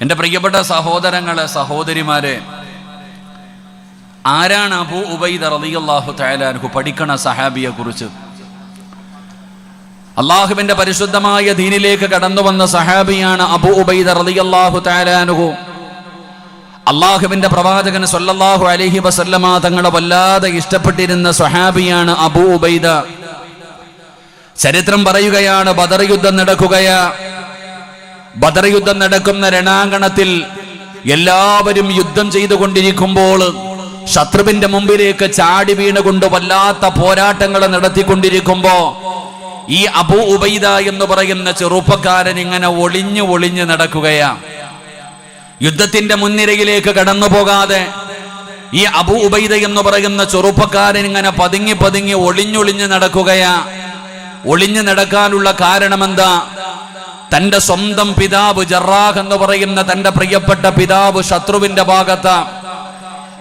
എൻ്റെ പ്രിയപ്പെട്ട സഹോദരങ്ങളെ, സഹോദരിമാരെ, ആരാണ് അബൂ ഉബൈദ റളിയല്ലാഹു തആല അൻഹു? പഠിക്കണ സഹാബിയെ കുറിച്ച്. അള്ളാഹുവിന്റെ പരിശുദ്ധമായ ദീനിലേക്ക് കടന്നു വന്ന സഹാബിയാണ് അബൂ ഉബൈദ റളിയല്ലാഹു തആല അൻഹു. അള്ളാഹുവിന്റെ പ്രവാചകൻ സ്വല്ലല്ലാഹു അലൈഹി വസല്ലമ തങ്ങളെ വല്ലാതെ ഇഷ്ടപ്പെട്ടിരുന്ന സഹാബിയാണ് അബൂ ഉബൈദ. ചരിത്രം പറയുകയാണ്, ബദർ യുദ്ധം നടക്കുകയാ. ബദർ യുദ്ധം നടക്കുന്ന രണാങ്കണത്തിൽ എല്ലാവരും യുദ്ധം ചെയ്തുകൊണ്ടിരിക്കുമ്പോൾ ശത്രുവിന്റെ മുമ്പിലേക്ക് ചാടി വീണുകൊണ്ട് വല്ലാത്ത പോരാട്ടങ്ങൾ നടത്തിക്കൊണ്ടിരിക്കുമ്പോ ഈ അബൂ ഉബൈദ എന്ന് പറയുന്ന ചെറുപ്പക്കാരൻ ഇങ്ങനെ ഒളിഞ്ഞു ഒളിഞ്ഞു നടക്കുകയാ. യുദ്ധത്തിന്റെ മുൻനിരയിലേക്ക് കടന്നു പോകാതെ ഈ അബൂ ഉബൈദ എന്ന് പറയുന്ന ചെറുപ്പക്കാരൻ ഇങ്ങനെ പതുങ്ങി പതുങ്ങി ഒളിഞ്ഞൊളിഞ്ഞു നടക്കുകയാ. ഒളിഞ്ഞു നടക്കാനുള്ള കാരണമെന്താ? തന്റെ സ്വന്തം പിതാവ് ജറാഹ് എന്ന് പറയുന്ന തന്റെ പ്രിയപ്പെട്ട പിതാവ് ശത്രുവിന്റെ ഭാഗത്ത്,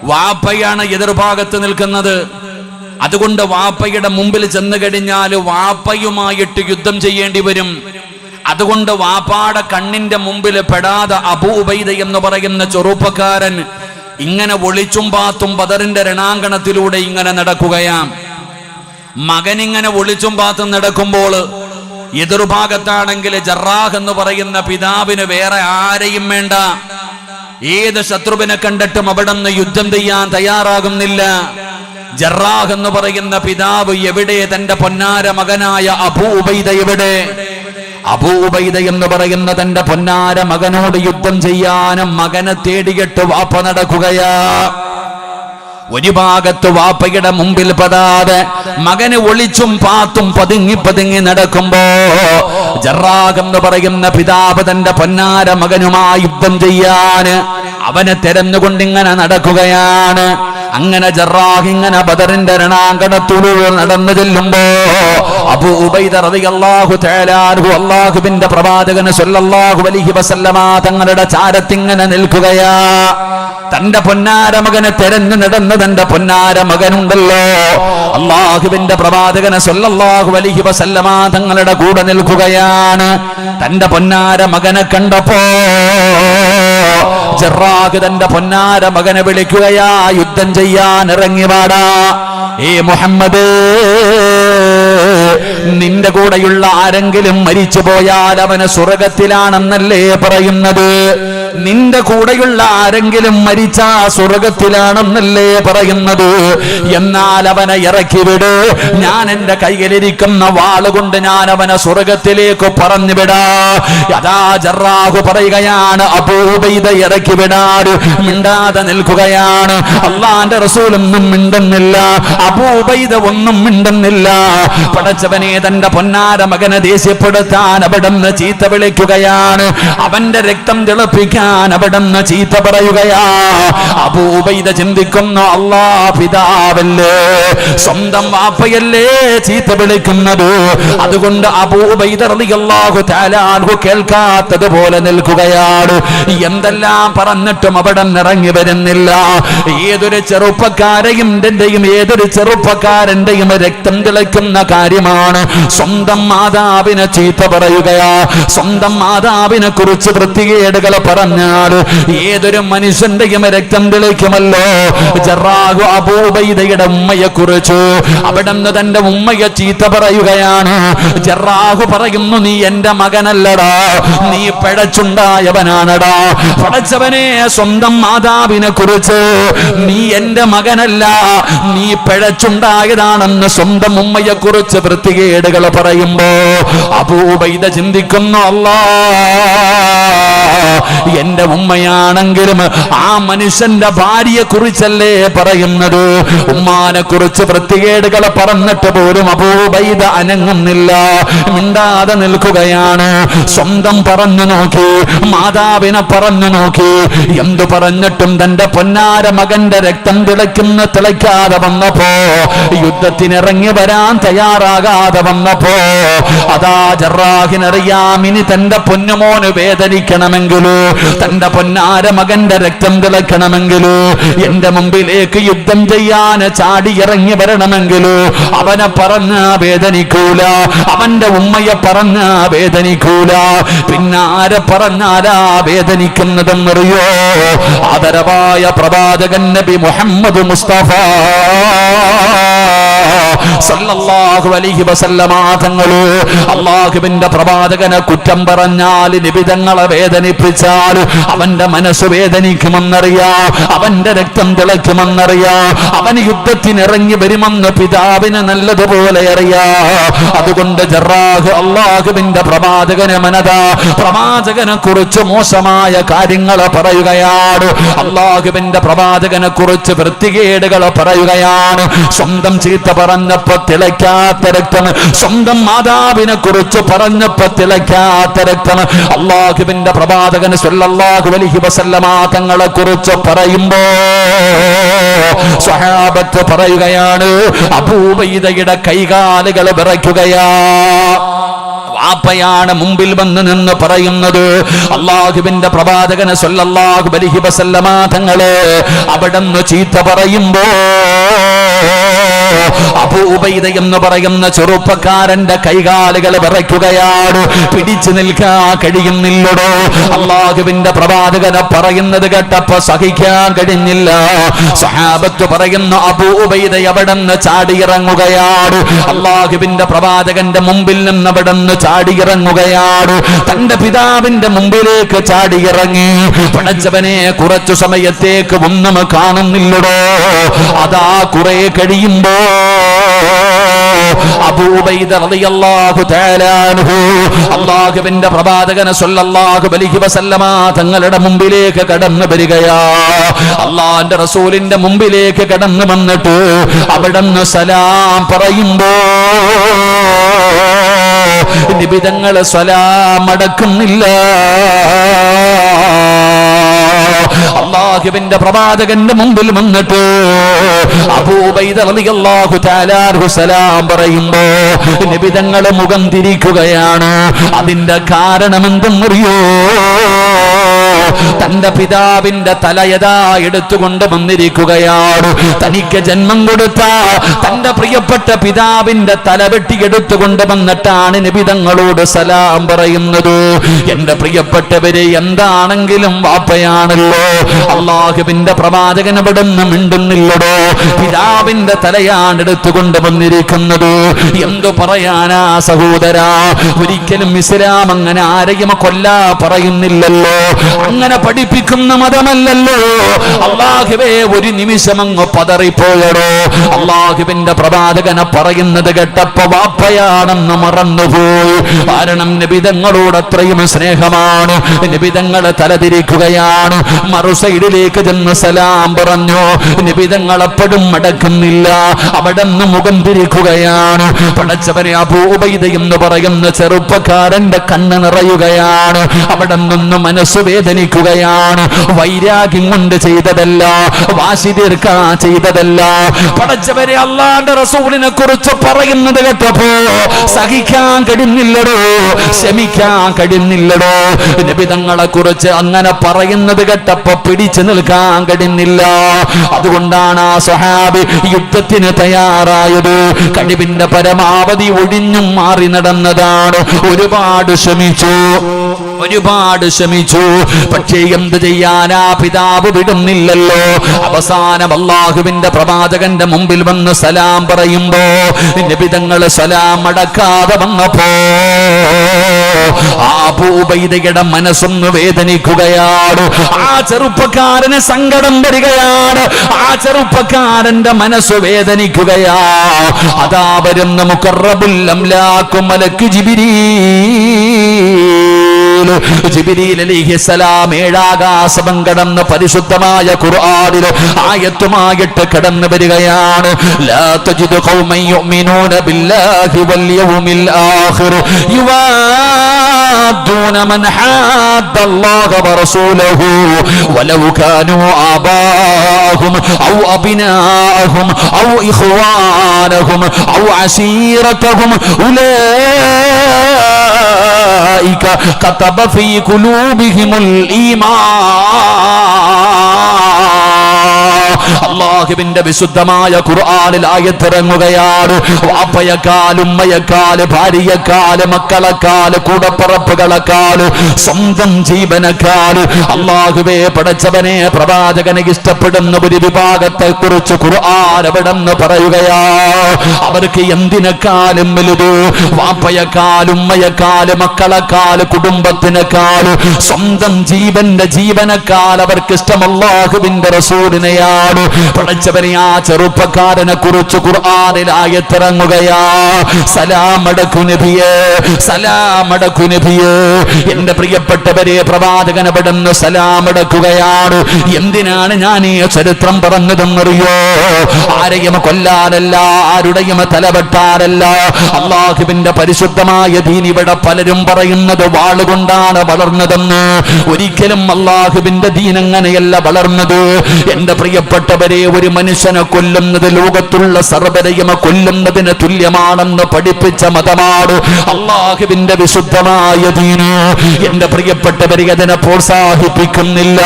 വാപ്പയാണ് എതിർഭാഗത്ത് നിൽക്കുന്നത്. അതുകൊണ്ട് വാപ്പയുടെ മുമ്പിൽ ചെന്ന് കഴിഞ്ഞാൽ വാപ്പയുമായിട്ട് യുദ്ധം ചെയ്യേണ്ടി വരും. അതുകൊണ്ട് വാപ്പാടെ കണ്ണിന്റെ മുമ്പിൽ പെടാതെ അബൂ ഉബൈദ എന്ന് പറയുന്ന ചെറുപ്പക്കാരൻ ഇങ്ങനെ ഒളിച്ചും പാത്തും ബദറിന്റെ രണാങ്കണത്തിലൂടെ ഇങ്ങനെ നടക്കുകയാം. മകനിങ്ങനെ ഒളിച്ചും പാത്തും നടക്കുമ്പോൾ എതിർഭാഗത്താണെങ്കിൽ ജറാഹ് എന്ന് പറയുന്ന പിതാവിന് വേറെ ആരെയും വേണ്ട. ഏത് ശത്രുവിനെ കണ്ടിട്ടും അവിടെ നിന്ന് യുദ്ധം ചെയ്യാൻ തയ്യാറാകുന്നില്ല. ജറാഹ് എന്ന് പറയുന്ന പിതാവ് എവിടെ? തന്റെ പൊന്നാര മകനായ അബൂ ഉബൈദ എവിടെ? അബൂ ഉബൈദ എന്ന് പറയുന്ന തന്റെ പൊന്നാര മകനോട് യുദ്ധം ചെയ്യാനും മകനെ തേടിയിട്ട് വാപ്പ നടക്കുകയാ. ഒരു ഭാഗത്ത് വാപ്പയുടെ മുമ്പിൽ പെടാതെ മകന് ഒളിച്ചും പാത്തും പതുങ്ങി പതുങ്ങി നടക്കുമ്പോ ജറാഹ് എന്ന് പറയുന്ന പിതാവ് തന്റെ പൊന്നാര മകനുമായി യുദ്ധം ചെയ്യാന് അവനെ തെരഞ്ഞുകൊണ്ടിങ്ങനെ നടക്കുകയാണ്. അങ്ങനെ ജറാഹ് ഇങ്ങനെ ബദറിന്റെ രണാങ്കണത്തിലൂടെ നടന്നു ചെല്ലുമ്പോ അബൂ ഉബൈദ റളിയല്ലാഹു തആല അൻഹു അല്ലാഹുവിന്റെ പ്രവാചകൻ സ്വല്ലല്ലാഹു അലൈഹി വസല്ലമ തങ്ങളുടെ ചാരത്തിങ്ങനെ നിൽക്കുകയാ. തന്റെ പൊന്നാര മകനെ തെരഞ്ഞു നടന്ന തന്റെ പൊന്നാര മകനുണ്ടല്ലോ, അല്ലാഹുവിന്റെ പ്രവാചകൻ സ്വല്ലല്ലാഹു അലൈഹി വസല്ലമ തങ്ങളുടെ കൂടെ നിൽക്കുകയാണ്. തന്റെ പൊന്നാര മകനെ കണ്ടപ്പോ ജറാഹ് തന്റെ പൊന്നാര മകനെ വിളിക്കുകയാ, യുദ്ധം ചെയ്യാൻ ഇറങ്ങി വാടാ. ഏ മുഹമ്മദ്, നിന്റെ കൂടെയുള്ള ആരെങ്കിലും മരിച്ചു പോയാൽ അവന് സ്വർഗത്തിലാണെന്നല്ലേ പറയുന്നത്? നിന്റെ കൂടെയുള്ള ആരെങ്കിലും മരിച്ച സ്വർഗത്തിലാണെന്നല്ലേ പറയുന്നത്? എന്നാൽ അവനെ ഇറക്കി വിട്, ഞാൻ എന്റെ കയ്യിലിരിക്കുന്ന വാളുകൊണ്ട് ഞാൻ അവനെ സ്വർഗത്തിലേക്ക് പറഞ്ഞു വിടാ. അതാ ജറാഹ് പറയുകയാണ്, അബൂ ഉബൈദ ഇറക്കി വിടാറ് മിണ്ടാതെ നിൽക്കുകയാണ്. അള്ളാന്റെ റസൂലൊന്നും മിണ്ടുന്നില്ല, അബൂ ഉബൈദ ഒന്നും മിണ്ടുന്നില്ല. പടച്ചവനെ, തന്റെ പൊന്നാര മകനെ ദേഷ്യപ്പെടുത്താൻ അവിടുന്ന് ചീത്ത വിളിക്കുകയാണ്. അവന്റെ രക്തം തിളപ്പിക്കാൻ അവിടുന്ന് ചീത്ത പറയുകയാ. അബൂ ഉബൈദ ചിന്തിക്കുന്നു, അല്ലാ, പിതാവല്ലേ, സ്വന്തം വാപ്പയല്ലേ ചീത്ത വിളിക്കുന്നത്? അതുകൊണ്ട് അബൂ ഉബൈദ റളിയല്ലാഹു തആല അൻഹു കേൾക്കാത്തതുപോലെ നിൽക്കുകയാണ്. എന്തെല്ലാം പറഞ്ഞിട്ടും അവിടെ ഇറങ്ങി വരുന്നില്ല. ഏതൊരു ചെറുപ്പക്കാരെയും ഏതൊരു ചെറുപ്പക്കാരന്റെയും രക്തം തിളയ്ക്കുന്ന കാര്യമാണ് സ്വന്തം മാതാവിനെ ചീത്ത പറയുകയാ. സ്വന്തം മാതാവിനെ കുറിച്ച് വൃത്തികേടുകൾ പറഞ്ഞാൽ ഏതൊരു മനുഷ്യന്റെയും രക്തം തിളയ്ക്കുമല്ലോ. ജറാഹ് അബൂ ഉബൈദയുടെ ഉമ്മയെ കുറിച്ച് അവിടുന്ന് തന്റെ ഉമ്മയെ ചീത്ത പറയുകയാണ്. ജറാഹ് പറയുന്നു, നീ എന്റെ മകനല്ലടാ, നീ പിഴച്ചുണ്ടായവനാണടാ. പടച്ചവനെ, സ്വന്തം മാതാവിനെ കുറിച്ച് നീ എന്റെ മകനല്ല, നീ പിഴച്ചുണ്ടായതാണെന്ന് സ്വന്തം ഉമ്മയെ കുറിച്ച് വൃത്തികേടുകൾ പറയുമ്പോ അബൂ ഉബൈദ ചിന്തിക്കുന്നു, അല്ലാ, എന്റെ ഉമ്മയാണെങ്കിലും ആ മനുഷ്യന്റെ ഭാര്യയെ കുറിച്ചല്ലേ പറയുന്നത്? ഉമ്മാനെ കുറിച്ച് വൃത്തികേടുകൾ പറഞ്ഞിട്ട് പോലും അബൂ ഉബൈദ അനങ്ങുന്നില്ല, മിണ്ടാതെ നിൽക്കുകയാണ്. സ്വന്തം പറഞ്ഞു നോക്കി, മാതാവിനെ പറഞ്ഞു നോക്കി, എന്തു പറഞ്ഞിട്ടും തന്റെ പൊന്നാര മകന്റെ രക്തം തിളയ്ക്കാതെ വന്നപ്പോ, യുദ്ധത്തിനിറങ്ങി വരാൻ തയ്യാറാകാതെ വന്നപ്പോ, അതാ ജറാഹിനറിയാം, ഇനി തന്റെ പൊന്നുമോന് വേദനിക്കണമെങ്കിലോ തന്റെ പൊന്നാര മകന്റെ രക്തം തിളക്കണമെങ്കിൽ, എന്റെ മുമ്പിലേക്ക് യുദ്ധം ചെയ്യാൻ ചാടി ഇറങ്ങി വരണമെങ്കിൽ അവനെ പറഞ്ഞ വേദനിക്കൂല, അവന്റെ ഉമ്മയെ പറഞ്ഞ വേദനിക്കൂല. പിന്നെ ആരെ പറഞ്ഞാലാ വേദനിക്കുന്നതെന്നറിയോ? ആദരവായ പ്രവാചകൻ നബി മുഹമ്മദ് മുസ്തഫ സല്ലല്ലാഹു അലൈഹി വസല്ലമ തങ്ങൾ അല്ലാഹുവിന്റെ പ്രവാചകനെ കുറ്റം പറഞ്ഞാൽ, നിബിതങ്ങളെ വേദനിപ്പിച്ചാൽ അവന്റെ മനസ്സ് വേദനിക്കുമെന്നറിയാം, അവന്റെ രക്തം തിളയ്ക്കുമെന്നറിയാം, അവന് യുദ്ധത്തിനിറങ്ങി വരുമെന്ന് പിതാവിന് നല്ലതുപോലെ അറിയാം. അതുകൊണ്ട് ജറാഹ് അല്ലാഹുവിന്റെ പ്രവാചകനെ മനതാ പ്രവാചകനെ കുറിച്ച് മോശമായ കാര്യങ്ങൾ പറയുകയാണ്, അല്ലാഹുവിന്റെ പ്രവാചകനെ കുറിച്ച് വൃത്തികേടുകൾ പറയുകയാണ്. സ്വന്തം ചീത്ത പറഞ്ഞപ്പോ തിളയ്ക്കാത്ത രക്തം, സ്വന്തം മാതാവിനെ കുറിച്ച് പറഞ്ഞപ്പോ തിളയ്ക്കാത്ത രക്തം. അല്ലാഹുവിന്റെ പ്രവാചകൻ സ്വല്ലല്ലാഹു അലൈഹി വസല്ലമ തങ്ങളെ കുറിച്ച് പറയുമ്പോ സ്വഹാബത്ത് പറയുകയാണ്, അബൂ ഉബൈദയുടെ കൈകാലുകൾ വിറയ്ക്കുകയാ. വാപ്പയാണ് മുമ്പിൽ വന്ന് നിന്ന് പറയുന്നത്. അല്ലാഹുവിന്റെ പ്രവാചകനെ സ്വല്ലല്ലാഹു അലൈഹി വസല്ലമ തങ്ങളെ അവിടുന്ന് ചീത്ത പറയുമ്പോ അബൂ ഉബൈദ എന്ന് പറയുന്ന ചെറുപ്പക്കാരന്റെ കൈകാലുകൾ വിറയ്ക്കുകയാണ്, പിടിച്ചു നിൽക്കാൻ കഴിയുന്നില്ലടോ. അല്ലാഹുവിന്റെ പ്രവാചകനെ പറയുന്നത് കേട്ടപ്പോ സഹിക്കാൻ കഴിഞ്ഞില്ല. സ്വഹാബത്ത് പറയുന്നു, അബൂ ഉബൈദ അവിടുന്ന് ചാടിയിറങ്ങുകയാണ്, അല്ലാഹുവിന്റെ പ്രവാചകന്റെ മുമ്പിൽ നിന്ന് അവിടുന്ന് ചാടിയിറങ്ങുകയാണ്. തന്റെ പിതാവിന്റെ മുമ്പിലേക്ക് ചാടിയിറങ്ങി. പടച്ചവനെ, കുറച്ചു സമയത്തേക്ക് ഒന്നും കാണുന്നില്ലടോ. അതാ കുറെ കഴിയുമ്പോ അബൂ ഉബൈദ റളിയല്ലാഹു തആല അൻഹു അല്ലാഹുവിന്റെ പ്രവാചകനെ സ്വല്ലല്ലാഹു അലൈഹി വസല്ലമ തങ്ങളുടെ മുമ്പിലേക്ക് കടന്നു വരികയാ. അല്ലാഹുവിന്റെ റസൂലിന്റെ മുമ്പിലേക്ക് കടന്നു വന്നിട്ട് അവിടുന്ന് സലാം പറയുമ്പോ നിബിതങ്ങൾ സലാം അടക്കുന്നില്ല. അല്ലാഹുവിന്റെ പ്രവാചകന്റെ മുമ്പിൽ വന്നിട്ട് അബൂ ഉബൈദ റളിയല്ലാഹു തആല അൻഹു സലാം പറയുമ്പോ നിബിതങ്ങൾ മുഖം തിരിക്കുകയാണ്. അതിന്റെ കാരണം എന്തെന്നറിയോ? തന്റെ പിതാവിന്റെ തലയതാ എടുത്തുകൊണ്ട് വന്നിരിക്കുകയാണ്. തനിക്ക് ജന്മം കൊടുത്ത തന്റെ പ്രിയപ്പെട്ട പിതാവിന്റെ തല വെട്ടിയെടുത്തുകൊണ്ട് വന്നിട്ടാണ് നിബിതങ്ങളോട് സലാം പറയുന്നത്. എന്റെ പ്രിയപ്പെട്ടവരെ, എന്താണെങ്കിലും വാപ്പയാണല്ലോ. അല്ലാഹുവിന്റെ പ്രവാചകൻ അവിടുന്ന് മിണ്ടുന്നില്ലടോ. പിതാവിന്റെ തലയാണ് എടുത്തുകൊണ്ട് വന്നിരിക്കുന്നത്. എന്തു പറയാനാ സഹോദരാ? ഒരിക്കലും ഇസ്ലാം അങ്ങനെ ആരെയും കൊല്ലാ പറയുന്നില്ലല്ലോ, അങ്ങനെ പഠിപ്പിക്കുന്ന മതമല്ലല്ലോ. അല്ലാഹുവേ, ഒരു നിമിഷം അങ്ങ് പതറിപ്പോയടോ. അല്ലാഹുവിന്റെ പ്രവാചകനെ പറയുന്നത് കേട്ടപ്പോ വാപ്പയാണെന്ന് മറന്നുപോയി. കാരണം നബിതങ്ങളോട് അത്രയും സ്നേഹമാണ്. നബിതങ്ങളെ തലതിരിക്കുകയാണ്. മറു സൈഡിലേക്ക് ചെന്ന് സലാം പറഞ്ഞു. നബിതങ്ങൾ എപ്പോഴും മടക്കുന്നില്ല, അവിടെ നിന്ന് മുഖം തിരിക്കുകയാണ്. പടച്ചവനെ, അബൂ ഉബൈദ എന്ന് പറയുന്ന ചെറുപ്പക്കാരന്റെ കണ്ണ് നിറയുകയാണ്. അവിടെ നിന്ന് മനസ്സ് വേദനിക്കുകയാണ്. വൈരാഗ്യം കൊണ്ട് ചെയ്തതല്ല, വാശി തീർക്കാൻ ചെയ്തതല്ല. പടച്ചവരെ, അല്ലാഹുവിന്റെ റസൂലിനെ കുറിച്ച് പറയുന്നത് കേട്ടപ്പോ സഹിക്കാൻ കഴിയുന്നില്ലടോ, ക്ഷമിക്കാൻ കഴിയുന്നില്ലടോ. നബിതങ്ങളെ കുറിച്ച് അങ്ങനെ പറയുന്നത് കേട്ടപ്പോ പിടിച്ചു നിൽക്കാൻ കഴിയുന്നില്ല. അതുകൊണ്ടാണ് ആ സ്വഹാബി യുദ്ധത്തിന് തയ്യാറായത്. കഴിവിന്റെ പരമാവധി ഒഴിഞ്ഞും മാറി നടന്നതാണ്. ഒരുപാട് ശ്രമിച്ചു. പക്ഷേ എന്ത് ചെയ്യാനാ, പിതാവ് വിടുന്നില്ലല്ലോ. അവസാനം അല്ലാഹുവിന്റെ പ്രവാചകന്റെ മുമ്പിൽ വന്ന് സലാം പറയുമ്പോ നബിതങ്ങൾ സലാം അടക്കാതെ വന്നപ്പോ അബൂ ഉബൈദയുടെ മനസ്സൊന്ന് വേദനിക്കുകയാണ്. ആ ചെറുപ്പക്കാരന് സങ്കടം വരികയാണ്. ആ ചെറുപ്പക്കാരന്റെ മനസ്സ് വേദനിക്കുകയാ. അതാ വരുന്ന മുഖറബുൽ അംലാഖു മലക്ക് ജിബ്രീൽ അലൈഹിസ്സലാം ഏഴാകാശം കടന്ന് പരിശുദ്ധമായ ഖുർആനിൽ ആയത്തുമായിട്ട് കടന്നു വരികയാണ്. ലാ തജിദു ഖൗമൻ യുഅ്മിനൂന ബില്ലാഹി വൽ യൗമിൽ ആഖിർ യുവാദ്ദൂന മൻ ഹാദ്ദല്ലാഹ വറസൂലഹു വലൗ കാനൂ ആബാഅഹും ഔ അബ്നാഅഹും ഔ ഇഖ്വാനഹും ഔ അശീറതഹും ഉലൈക ഉലൈക കതബ ഫീ ഖുലൂബിഹിമുൽ ഈമാൻ. അല്ലാഹുവിന്റെ വിശുദ്ധമായ ഖുർആനിൽ ആയത്തിറങ്ങുകയാണ്. വാപ്പയെക്കാൾ, ഉമ്മയെക്കാൾ, ഭാര്യയെക്കാൾ, മക്കളെക്കാൾ, കൂടപ്പറപ്പുകളെക്കാൾ, സ്വന്തം ജീവനേക്കാൾ അല്ലാഹുവേ പടച്ചവനെ പ്രവാചകനെ ഇഷ്ടപ്പെടുന്ന ഒരു വിഭാഗത്തെ കുറിച്ച് ഖുർആൻ എവിടെന്ന് പറയുകയാ. അവർക്ക് എന്തിനേക്കാളും വലുത് വാപ്പയെക്കാൾ, ഉമ്മയെക്കാൾ, മക്കളെക്കാൾ, കുടുംബത്തിനേക്കാൾ, സ്വന്തം ജീവനേക്കാൾ അവർക്ക് ഇഷ്ടം അല്ലാഹുവിന്റെ റസൂലിനെയാണ്. പടച്ചവനെ ആ ചെറുപ്പക്കാരനെ കുറിച്ച് ഖുർആനിൽ ആയത്തിറങ്ങുകയാ. സലാമടക്കു നബിയേ, സലാമടക്കു നബിയേ. എന്റെ പ്രിയപ്പെട്ടവരെ, പ്രവാചകൻ എവിടെന്ന് സലാമടക്കുകയാണ്. എന്തിനാണ് ഞാൻ ഈ ചരിത്രം പറഞ്ഞതെന്നറിയോ? ആരെയും കൊല്ലാനല്ല, ആരുടെയും തലവെട്ടാനല്ല. അല്ലാഹുവിന്റെ പരിശുദ്ധമായ ദീൻ ഇവിടെ പലരും പറയുന്നത് വാളുകൊണ്ടാണ് വളർന്നതെന്ന്. ഒരിക്കലും അല്ലാഹുവിന്റെ ദീൻ അങ്ങനെയല്ല വളർന്നത്. എന്റെ പ്രിയപ്പെട്ടവരെ, ഒരു മനുഷ്യനെ കൊല്ലുന്നത് ലോകത്തുള്ള സർവ്വരെയും കൊല്ലുന്നതിന് തുല്യമാണെന്ന് പഠിപ്പിച്ച മതമാണ് അല്ലാഹുവിന്റെ വിശുദ്ധമായ ദീൻ. എന്റെ പ്രിയപ്പെട്ടവരെ, അതിനെ പ്രോത്സാഹിപ്പിക്കുന്നില്ല.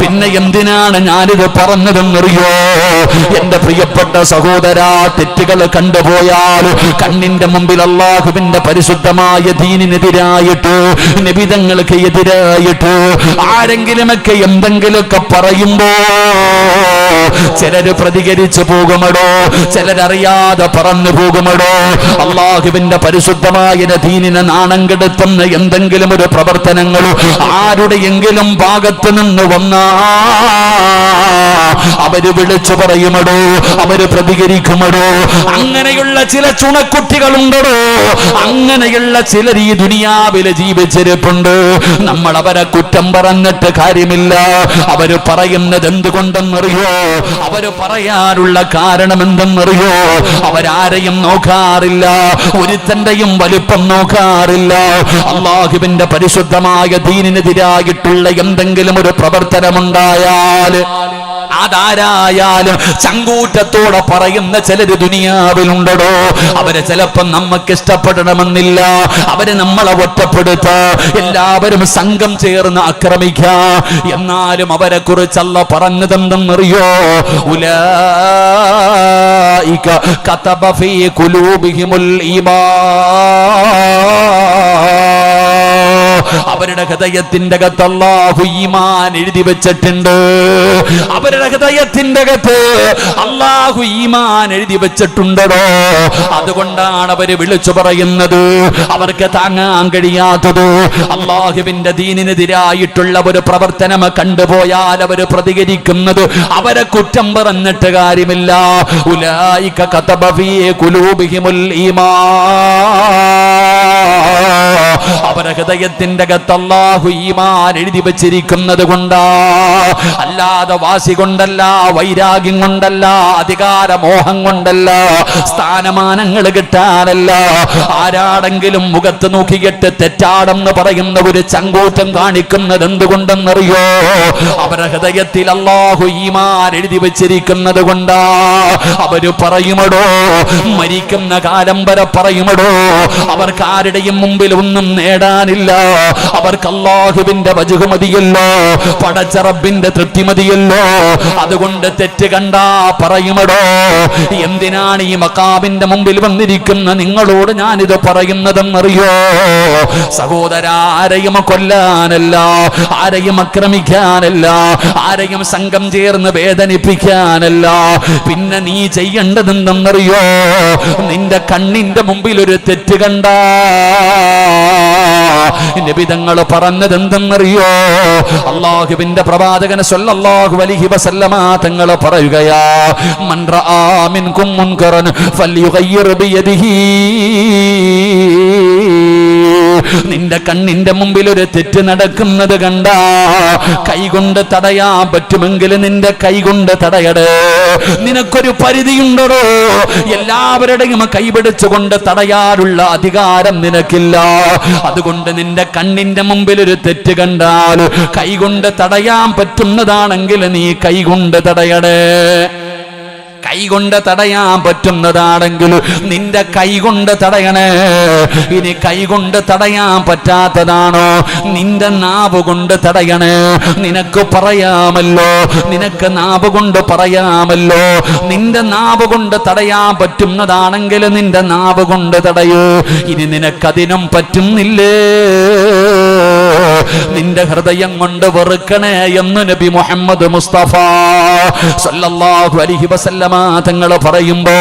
പിന്നെ എന്തിനാണ് ഞാനിത് പറഞ്ഞതെന്നറിയോ? എന്റെ പ്രിയപ്പെട്ട സഹോദര, തെറ്റുകൾ കണ്ടുപോയാൽ കണ്ണിന്റെ മുമ്പിൽ അല്ലാഹുവിന്റെ പരിശുദ്ധമായ ദീനിനെതിരായിട്ട്, നബിതങ്ങൾക്ക് എതിരായിട്ട് ആരെങ്കിലുമൊക്കെ എന്തെങ്കിലുമൊക്കെ പറയുമ്പോ ചിലര് പ്രതികരിച്ചു പോകുമടോ, ചിലരറിയാതെ പറന്നു പോകുമടോ. അല്ലാഹുവിന്റെ പരിശുദ്ധമായ ദീനിനെ നാണം കെടുത്തുന്ന എന്തെങ്കിലും ഒരു പ്രവർത്തനങ്ങൾ ആരുടെയെങ്കിലും ഭാഗത്ത് നിന്ന് വന്നാ അവര് വിളിച്ചു പറയുമടോ, അവര് പ്രതികരിക്കുമടോ. അങ്ങനെയുള്ള ചില ചുണക്കുട്ടികളുണ്ടോ, അങ്ങനെയുള്ള ചിലർ ഈ ദുനിയാവിൽ ജീവിച്ചിരിപ്പുണ്ട്. നമ്മൾ അവരെ കുറ്റം പറഞ്ഞിട്ട് കാര്യമില്ല. അവര് പറയുന്നത് എന്തുകൊണ്ടെന്നറിയോ? അവര് പറയാനുള്ള കാരണം എന്തെന്നറിയോ? അവരാരെയും നോക്കാറില്ല, ഒരുത്തന്റെയും വലിപ്പം നോക്കാറില്ല. അല്ലാഹുവിന്റെ പരിശുദ്ധമായ ദീനിനെതിരായിട്ടുള്ള എന്തെങ്കിലും ഒരു പ്രവർത്തനമുണ്ടായാൽ അതാരായാലും ചങ്കൂറ്റത്തോടെ പറയുന്ന ചിലര് ദുനിയാവിലുണ്ടോ. അവരെ ചിലപ്പം നമുക്ക് ഇഷ്ടപ്പെടണമെന്നില്ല. അവര് നമ്മളെ ഒറ്റപ്പെടുത്ത, എല്ലാവരും സംഘം ചേർന്ന് ആക്രമിക്കാം. എന്നാലും അവരെ കുറിച്ച് അല്ലാഹു പറഞ്ഞതെന്തെന്നറിയോ? ഉലൈക കതബ ഫീ ഖുലൂബിഹിമുൽ ഈമാൻ. അവരുടെ ഹൃദയത്തിന്റെ അകത്ത് അല്ലാഹു ഈമാൻ എഴുതി വെച്ചിട്ടുണ്ട്. അവരുടെ ഹൃദയത്തിന്റെ അകത്ത് അല്ലാഹു ഈമാൻ എഴുതി വെച്ചിട്ടുണ്ടോ. അതുകൊണ്ടാണ് അവര് വിളിച്ചു പറയുന്നത്. അവർക്ക് താങ്ങാൻ കഴിയാത്തത് അല്ലാഹുവിന്റെ ദീനിനെതിരായിട്ടുള്ള ഒരു പ്രവർത്തനം കണ്ടുപോയാൽ അവര് പ്രതികരിക്കുന്നത്. അവരെ കുറ്റം പറഞ്ഞിട്ട് കാര്യമില്ല. ഉലൈക കതബ ഫീ ഖുലൂബിഹിമുൽ ഈമാൻ. അവരുടെ ഹൃദയത്തിന്റെ അകത്ത് അല്ലാഹു ഈമാൻ എഴുതി വെച്ചിരിക്കുന്നത് കൊണ്ടാ. അല്ലാതെ വാശി കൊണ്ടല്ല, വൈരാഗ്യം കൊണ്ടല്ല, അധികാരമോഹം കൊണ്ടല്ല, സ്ഥാനമാനങ്ങൾ കിട്ടാനല്ല. ആരാടെങ്കിലും മുഖത്ത് നോക്കിയിട്ട് തെറ്റാടെന്ന് പറയുന്ന ഒരു ചങ്കൂറ്റം കാണിക്കുന്നത് എന്തുകൊണ്ടെന്നറിയോ? അവരുടെ ഹൃദയത്തിൽ അല്ലാഹു ഈമാൻ എഴുതി വെച്ചിരിക്കുന്നത് കൊണ്ടാ. അവര് പറയുമടോ, മരിക്കുന്ന കാലം വരെ പറയുമടോ, അവർക്ക് ആരുടെയും മുമ്പിൽ ഒന്നും നേടാനില്ല. അവർക്ക് അല്ലാഹുവിന്റെ വജ്ഹ് മതിയല്ലോ, പടച്ച റബ്ബിന്റെ തൃപ്തി മതിയല്ലോ. അതുകൊണ്ട് തെറ്റ് കണ്ടാ പറയുമടോ. എന്തിനാണ് ഈ മഖാമിന്റെ മുമ്പിൽ വന്നിരിക്കുന്ന നിങ്ങളോട് ഞാനിത് പറയുന്നതെന്നറിയോ? സഹോദര, ആരെയും കൊല്ലാനല്ല, ആരെയും ആക്രമിക്കാനല്ല, ആരെയും സംഘം ചേർന്ന് വേദനിപ്പിക്കാനല്ല. പിന്നെ നീ ചെയ്യേണ്ടതെന്തെന്നറിയോ? നിന്റെ കണ്ണിന്റെ മുമ്പിൽ ഒരു തെറ്റ് കണ്ടാ നബി തങ്ങൾ പറഞ്ഞത് എന്തെന്നറിയോ? അല്ലാഹുവിന്റെ പ്രവാചകൻ സ്വല്ലല്ലാഹു അലൈഹി വസല്ലമ തങ്ങൾ പറയുകയാ, മൻ റആ മിൻകും മുൻകറൻ ഫൽയുഗയ്യിർ ബിയദിഹി. നിന്റെ കണ്ണിന്റെ മുമ്പിൽ ഒരു തെറ്റ് നടക്കുന്നത് കണ്ടാ കൈകൊണ്ട് തടയാൻ പറ്റുമെങ്കിൽ നിന്റെ കൈകൊണ്ട് തടയടേ. നിനക്കൊരു പരിധിയുണ്ടോ? എല്ലാവരുടെയും കൈപിടിച്ചുകൊണ്ട് തടയാനുള്ള അധികാരം നിനക്കില്ല. അതുകൊണ്ട് നിന്റെ കണ്ണിന്റെ മുമ്പിൽ ഒരു തെറ്റ് കണ്ടാൽ കൈകൊണ്ട് തടയാൻ പറ്റുന്നതാണെങ്കിൽ നീ കൈകൊണ്ട് തടയടേ. കൈകൊണ്ട് തടയാൻ പറ്റുന്നതാണെങ്കിൽ നിന്റെ കൈകൊണ്ട് തടയണേ. ഇനി കൈകൊണ്ട് തടയാൻ പറ്റാത്തതാണോ, നിന്റെ നാവ് കൊണ്ട് തടയണേ. നിനക്ക് പറയാമല്ലോ, നിനക്ക് നാവ് കൊണ്ട് പറയാമല്ലോ. നിന്റെ നാവ് കൊണ്ട് തടയാൻ പറ്റുന്നതാണെങ്കിൽ നിന്റെ നാവ് കൊണ്ട് തടയൂ. ഇനി നിനക്കതിനും പറ്റുന്നില്ലേ, നിന്റെ ഹൃദയം കൊണ്ട് വെറുക്കണേ എന്ന് നബി മുഹമ്മദ് മുസ്തഫ സല്ലല്ലാഹു അലൈഹി വസല്ലമ തങ്ങൾ പറയുമ്പോ,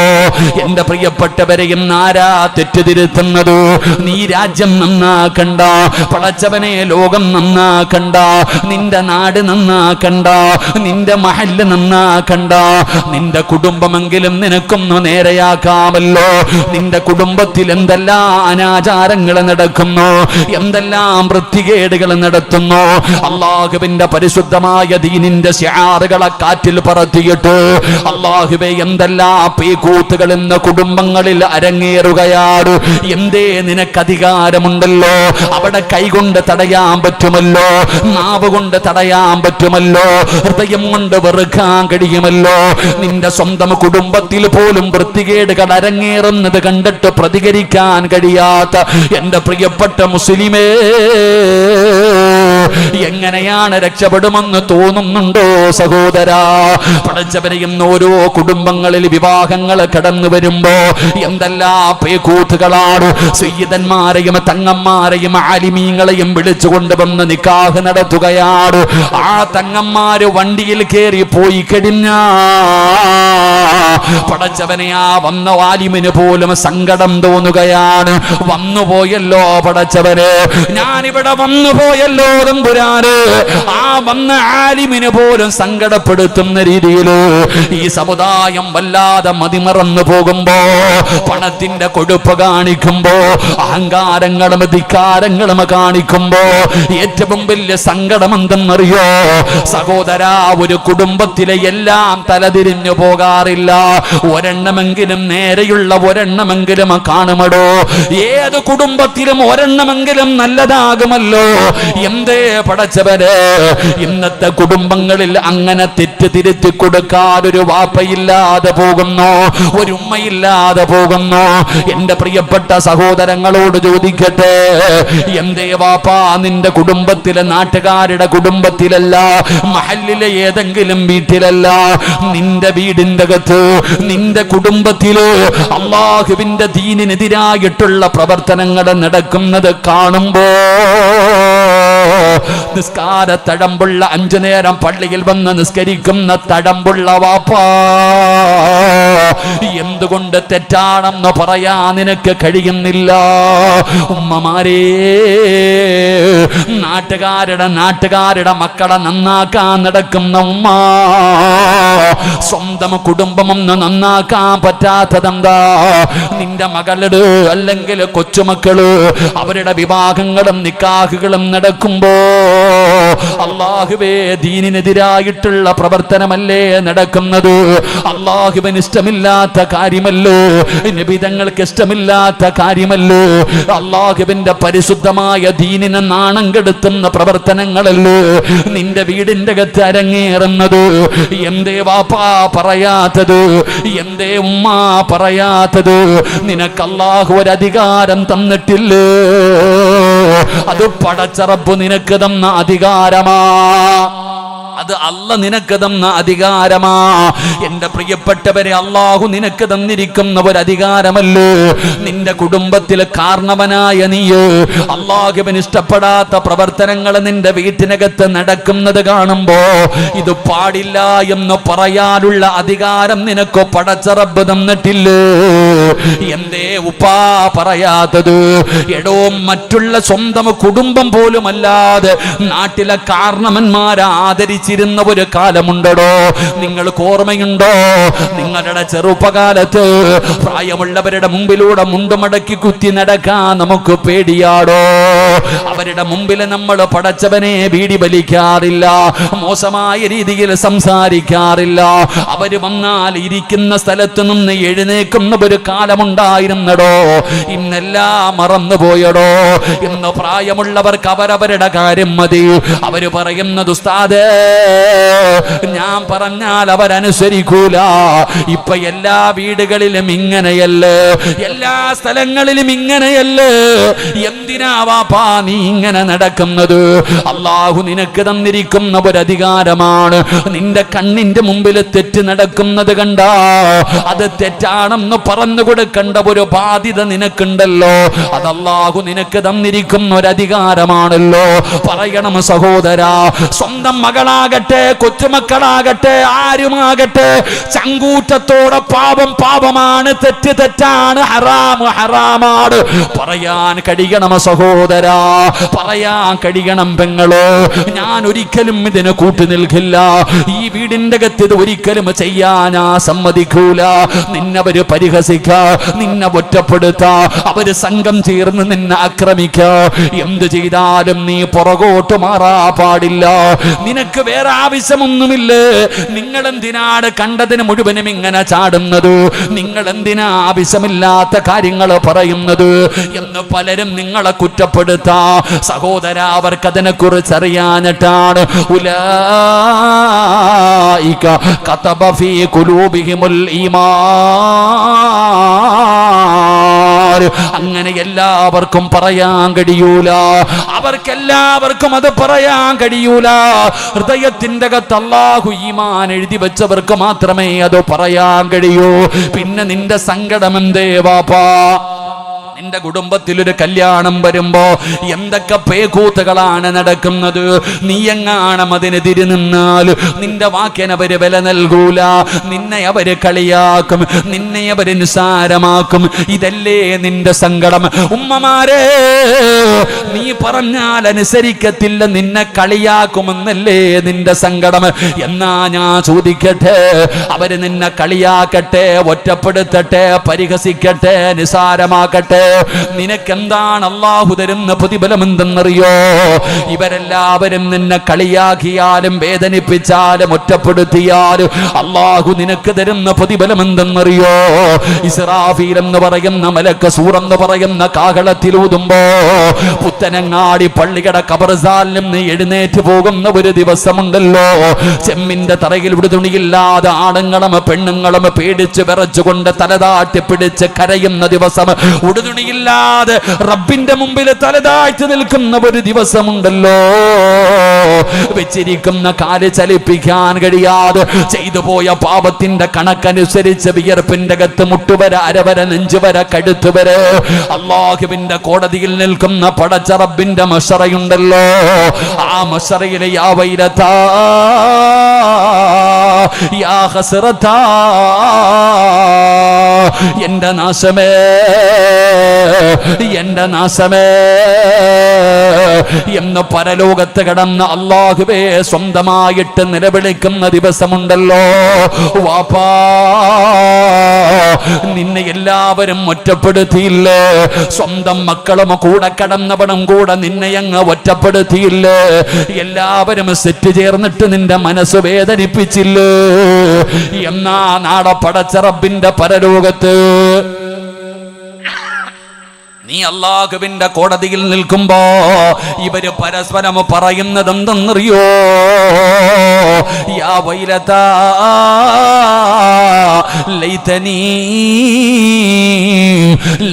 എന്റെ പ്രിയപ്പെട്ടവരെയും ആരാ തെറ്റുതിരുത്തുന്നത്? നീ രാജ്യം നന്നാക്കണ്ട, പടച്ചവനെ ലോകം നന്നാക്കണ്ട, നിന്റെ നാട് നന്നാക്കണ്ട, നിന്റെ മഹല്ല് നന്നാക്കണ്ട, നിന്റെ കുടുംബമെങ്കിലും നിനക്കൊന്നു നേരെയാക്കാമല്ലോ. നിന്റെ കുടുംബത്തിൽ എന്തെല്ലാം അനാചാരങ്ങൾ നടക്കുന്നു, എന്തെല്ലാം വൃത്തികേടുകൾ നടത്തുന്നു. അള്ളാഹുവിന്റെ പരിശുദ്ധമായ ദീനിന്റെ ശിആറുകളെ കാറ്റിൽ പറത്തിയിട്ട് അള്ളാഹുവേ എന്തെല്ലാം പീകൂത്തുകൾ ഇന്ന് കുടുംബങ്ങളിൽ അരങ്ങേറുകയാണ്. എന്തേ നിനക്ക് അധികാരമുണ്ടല്ലോ, അവിടെ കൈകൊണ്ട് തടയാൻ പറ്റുമല്ലോ, നാവ് കൊണ്ട് തടയാൻ പറ്റുമല്ലോ, ഹൃദയം കൊണ്ട് വെറുക്കാൻ കഴിയുമല്ലോ. നിന്റെ സ്വന്തം കുടുംബത്തിൽ പോലും വൃത്തികേടുകൾ അരങ്ങേറുന്നത് കണ്ടിട്ട് പ്രതികരിക്കാൻ കഴിയാത്ത എന്റെ പ്രിയപ്പെട്ട മുസ്ലിമേ, എങ്ങനെയാണ് രക്ഷപ്പെടുമെന്ന് തോന്നുന്നുണ്ടോ സഹോദരാ? പടച്ചവനെയും ഓരോ കുടുംബങ്ങളിൽ വിവാഹങ്ങൾ കടന്നു വരുമ്പോ എന്തെല്ലാം പേക്കൂത്തുകളാണ്. സയ്യിദന്മാരെയും തങ്ങന്മാരെയും ആലിമീങ്ങളെയും വിളിച്ചുകൊണ്ട് വന്ന് നിക്കാഹ് നടത്തുകയാണ്. ആ തങ്ങന്മാര് വണ്ടിയിൽ കയറി പോയി കഴിഞ്ഞാ പടച്ചവനെ ആ വന്ന ആലിമിന് പോലും സങ്കടം തോന്നുകയാണ്. വന്നുപോയല്ലോ പടച്ചവന്, ഞാനിവിടെ വന്നുപോയല്ലോ തമ്പുരാന്. ആ വന്ന ആലിമിന് പോലും സങ്കടപ്പെടുത്തുന്ന രീതിയിൽ ഈ സമുദായം വല്ലാതെ മതിമറന്നു പോകുമ്പോ, പണത്തിന്റെ കൊഴുപ്പ് കാണിക്കുമ്പോ, അഹങ്കാരങ്ങളും ധിക്കാരങ്ങളും കാണിക്കുമ്പോ ഏറ്റവും വലിയ സങ്കടം എന്തെന്നറിയോ സഹോദരാ? ഒരു കുടുംബത്തിലെ എല്ലാം തലതിരിഞ്ഞു പോകാറില്ല, ഒരെണ്ണമെങ്കിലും നേരെയുള്ള ഒരെണ്ണമെങ്കിലും കാണുമടോ. ഏത് കുടുംബത്തിലും ഒരെണ്ണമെങ്കിലും നല്ലതാകുമല്ലോ. എന്തേ പടച്ചവരെ, ഇന്നത്തെ കുടുംബങ്ങളിൽ അങ്ങനെ തെറ്റ് തിരുത്തി കൊടുക്കാൻ ഒരു വാപ്പയില്ലാതെ പോകുന്നു, ഒരു ഉമ്മയില്ലാതെ പോകുന്നു. എന്റെ പ്രിയപ്പെട്ട സഹോദരങ്ങളോട് ചോദിക്കട്ടെ, എന്തേ വാപ്പാ നിന്റെ കുടുംബത്തിലെ നാട്ടുകാരുടെ കുടുംബത്തിലല്ല, മഹല്ലിലെ ഏതെങ്കിലും വീട്ടിലല്ല, നിന്റെ വീടിന്റെ അകത്ത്, നിന്റെ കുടുംബത്തില് അള്ളാഹുവിന്റെ ദീനിനെതിരായിട്ടുള്ള പ്രവർത്തനങ്ങൾ നടക്കുന്നത് കാണുമ്പോ, നിസ്കാര തഴമ്പുള്ള 5 നേരം പള്ളിയിൽ വന്ന് നിസ്കരിക്കുന്ന തഴമ്പുള്ള വാപ്പാ, എന്തുകൊണ്ട് തെറ്റാണെന്ന് പറയാ നിനക്ക് കഴിയുന്നില്ല? ഉമ്മമാരേ, നാട്ടുകാരുടെ മക്കളെ നന്നാക്കാൻ നടക്കുന്ന ഉമ്മ, സ്വന്തം കുടുംബമൊന്ന് നന്നാക്കാൻ പറ്റാത്തതെന്താ? നിന്റെ മകളുടെ അല്ലെങ്കിൽ കൊച്ചുമക്കള് അവരുടെ വിവാഹങ്ങളും നിക്കാഹുകളും നടക്കുമ്പോ അള്ളാഹുവേ ദീനിനെതിരായിട്ടുള്ള പ്രവർത്തനമല്ലേ നടക്കുന്നത്? അള്ളാഹുവിന് ഇഷ്ടമില്ലാത്ത കാര്യമല്ലോ, നബിതങ്ങൾക്ക് ഇഷ്ടമില്ലാത്ത കാര്യമല്ലോ, അള്ളാഹുവിന്റെ പരിശുദ്ധമായ ദീനിനെ നാണം കെടുത്തുന്ന പ്രവർത്തനങ്ങളല്ലോ നിന്റെ വീടിന്റെ അകത്ത് അരങ്ങേറുന്നത്. എന്തേ വാപ്പാ പറയാത്തത്? എന്തേ ഉമ്മ പറയാത്തത്? നിനക്ക് അല്ലാഹു ഒരു അധികാരം തന്നിട്ടില്ലേ? അത് പടച്ച റബ്ബ് നിനക്ക് തന്ന അധികാരമാ, അത് അല്ലാഹ് നിനക്ക് തന്ന അധികാരമാ. എന്റെ പ്രിയപ്പെട്ടവരെ, അല്ലാഹു നിനക്ക് തന്നിരിക്കുന്ന ഒരു അധികാരമല്ലേ നിന്റെ കുടുംബത്തിൽ കാരണവനായ നീ അല്ലാഹുവിന് ഇഷ്ടപ്പെടാത്ത പ്രവർത്തനങ്ങൾ നിന്റെ വീട്ടിനകത്ത് നടക്കുന്നത് കാണുമ്പോ ഇത് പാടില്ല എന്ന് പറയാനുള്ള അധികാരം നിനക്ക് പടച്ച റബ്ബ് തന്നിട്ടില്ലേ? എന്തേ ഉപ്പാ പറയാത്തത്? എടോ, മറ്റുള്ള സ്വന്തം കുടുംബം പോലും അല്ലാതെ നാട്ടിലെ കാരണവന്മാരെ ആദരിച്ചിരുന്ന ഒരു കാലമുണ്ടോ? നിങ്ങൾക്ക് ഓർമ്മയുണ്ടോ? നിങ്ങളുടെ ചെറുപ്പകാലത്ത് പ്രായമുള്ളവരുടെ മുമ്പിലൂടെ മുണ്ടുമടക്കി കുത്തി നടക്കാൻ നമുക്ക് പേടിയാടോ? അവരുടെ മുമ്പിൽ നമ്മൾ പടച്ചവനെ വീടി വലിക്കാറില്ല, മോശമായ രീതിയിൽ സംസാരിക്കാറില്ല. അവര് വന്നാൽ ഇരിക്കുന്ന സ്ഥലത്ത് നിന്ന് എഴുന്നേക്കുന്ന ഒരു കാലമുണ്ടായിരുന്നടോ. ഇന്നെല്ലാം മറന്നുപോയടോ. ഇന്ന് പ്രായമുള്ളവർക്ക് അവരവരുടെ കാര്യം മതി. അവര് പറയുന്നത്, ഉസ്താദേ ഞാൻ പറഞ്ഞാൽ അവരനുസരിക്കൂല. ഇപ്പൊ എല്ലാ വീടുകളിലും ഇങ്ങനെയല്ലേ, എല്ലാ സ്ഥലങ്ങളിലും ഇങ്ങനെയല്ലേ? എന്തിനാ വാപ്പാ നീ ഇങ്ങനെ നടക്കുന്നത്? അള്ളാഹു നിനക്ക് തന്നിരിക്കുന്ന ഒരു അധികാരമാണ്. നിന്റെ കണ്ണിന്റെ മുമ്പിൽ തെറ്റ് നടക്കുന്നത് കണ്ടാ അത് തെറ്റാണെന്ന് പറഞ്ഞു കൊടുക്കേണ്ട ഒരു ബാധ്യത നിനക്കുണ്ടല്ലോ. അത് അള്ളാഹു നിനക്ക് തന്നിരിക്കുന്ന ഒരു അധികാരമാണല്ലോ. പറയണം സഹോദരാ, സ്വന്തം മകളാകട്ടെ, കൊച്ചുമക്കളാകട്ടെ, ആരുമാകട്ടെ, ചങ്കൂറ്റത്തോടെ പാപം പാപമാണ്, തെറ്റ് തെറ്റാണ്, ഹറാം ഹറാമാണ് പറയാൻ കഴിയണം സഹോദരാ, പറയാൻ കഴിയണം പെങ്ങളോ. ഞാൻ ഒരിക്കലും ഇതിന് കൂട്ടു നിൽക്കില്ല. ഈ വീടിന്റെ അകത്ത് ഇത് ഒരിക്കലും ചെയ്യാനാ സമ്മതിക്കൂല. നിന്നവര് പരിഹസിക്ക, നിന്നെ ഒറ്റപ്പെടുത്ത, അവര് സംഘം ചേർന്ന് നിന്നെ ആക്രമിക്ക, എന്ത് ചെയ്താലും നീ പുറകോട്ട് മാറാ പാടില്ല. നിനക്ക് വേറെ ആവശ്യമൊന്നുമില്ല. നിങ്ങൾ എന്തിനാണ് കണ്ടതിന് മുഴുവനും ഇങ്ങനെ ചാടുന്നത്? നിങ്ങൾ എന്തിനാ ആവശ്യമില്ലാത്ത കാര്യങ്ങൾ പറയുന്നത് എന്ന് പലരും നിങ്ങളെ കുറ്റപ്പെടുത്താ. സഹോദര, അവർക്ക് അതിനെ കുറിച്ച് അറിയാനിട്ടാണ്. ഉലൈക കതബ ഫീ ഖുലൂബിഹിമുൽ ഈമാൻ. അങ്ങനെ എല്ലാവർക്കും പറയാൻ കഴിയൂല, അവർക്കെല്ലാവർക്കും അത് പറയാൻ കഴിയൂല. ഹൃദയത്തിന്റെ അകത്ത് അല്ലാഹു ഈമാൻ എഴുതി വെച്ചവർക്ക് മാത്രമേ അത് പറയാൻ കഴിയൂ. പിന്നെ നിന്റെ സങ്കടം എന്തേ വാപ്പാ? നിന്റെ കുടുംബത്തിൽ ഒരു കല്യാണം വരുമ്പോ എന്തൊക്കെ പേക്കൂത്തുകളാണ് നടക്കുന്നത്. നീ എങ്ങാണം അതിനെതിരെ നിന്നാൽ നിന്റെ വാക്കിനവര് വില നൽകൂല, നിന്നെ അവര് കളിയാക്കും, നിന്നെ അവര് നിസാരമാക്കും. ഇതല്ലേ നിന്റെ സങ്കടം? ഉമ്മമാരെ, നീ പറഞ്ഞാൽ അനുസരിക്കത്തില്ല, നിന്നെ കളിയാക്കുമെന്നല്ലേ നിന്റെ സങ്കടം? എന്നാ ഞാൻ ചോദിക്കട്ടെ, അവര് നിന്നെ കളിയാക്കട്ടെ, ഒറ്റപ്പെടുത്തട്ടെ, പരിഹസിക്കട്ടെ, നിസാരമാക്കട്ടെ, നിനക്കെന്താണ് അള്ളാഹു തരുന്ന പ്രതിഫലം എന്തെന്നറിയോ? ഇവരെല്ലാവരും നിന്നെ കളിയാക്കിയാലും വേദനിപ്പിച്ചാലും ഒറ്റപ്പെടുത്തിയാലും അള്ളാഹു നിനക്ക് തരുന്ന പ്രതിഫലം എന്തെന്നറിയോ? ഇസ്രാഫീൽ എന്ന് പറയുന്ന മലക്ക് സൂറെന്ന് പറയുന്ന കാഹളത്തിലൂതുമ്പോ പുത്തനങ്ങാടി പള്ളിയുടെ ഖബർസ്ഥാനിൽ നിന്ന് എഴുന്നേറ്റ് പോകുന്ന ഒരു ദിവസമുണ്ടല്ലോ. ചെമ്മിന്റെ തറയിൽ ഉടുതുണിയില്ലാതെ ആണുങ്ങളും പെണ്ണുങ്ങളും പേടിച്ച് വിറച്ചുകൊണ്ട് തലതാട്ടി പിടിച്ച് കരയുന്ന ദിവസം, ഉടുതുണിയില്ലാതെ റബ്ബിന്റെ മുമ്പിൽ തലതാഴ്ത്തി നിൽക്കുന്ന ഒരു ദിവസമുണ്ടല്ലോ. വെച്ചിരിക്കുന്ന കാല് ചലിപ്പിക്കാൻ കഴിയാതെ ചെയ്തു പോയ പാപത്തിന്റെ കണക്കനുസരിച്ച് വിയർപ്പിന്റെ അകത്ത് മുട്ടുവര, അരവര, നെഞ്ചുവര, കഴുത്തുവരെ അല്ലാഹുവിന്റെ കോടതിയിൽ നിൽക്കുന്ന പടച്ച റബ്ബിന്റെ മശറയുണ്ടല്ലോ. ആ മശറയിലെ യാ വൈലതാ യാ ഹസ്റതാ, എന്റെ നാശമേ, എന്റെ നാശമേ എന്ന് പരലോകത്ത് കിടന്ന് അല്ലാഹുവേ സ്വന്തമായിട്ട് നിലവിളിക്കുന്ന ദിവസമുണ്ടല്ലോ. വാപ്പാ, നിന്നെ എല്ലാവരും ഒറ്റപ്പെടുത്തിയില്ലേ? സ്വന്തം മക്കളും കൂടെ കടന്നവനും കൂടെ നിന്നെ അങ്ങ് ഒറ്റപ്പെടുത്തിയില്ലേ? എല്ലാവരും സെറ്റ് ചേർന്നിട്ട് നിന്റെ മനസ്സ് വേദനിപ്പിച്ചില്ലേ? എന്നാ നാളെ പടച്ച റബ്ബിന്റെ പരലോകത്ത് നീ അല്ലാഹുവിന്റെ കോടതിയിൽ നിൽക്കുമ്പോ ഇവര് പരസ്പരം പറയുന്നത് എന്തെന്നറിയോ? യാ വൈലതാ ലൈതനീ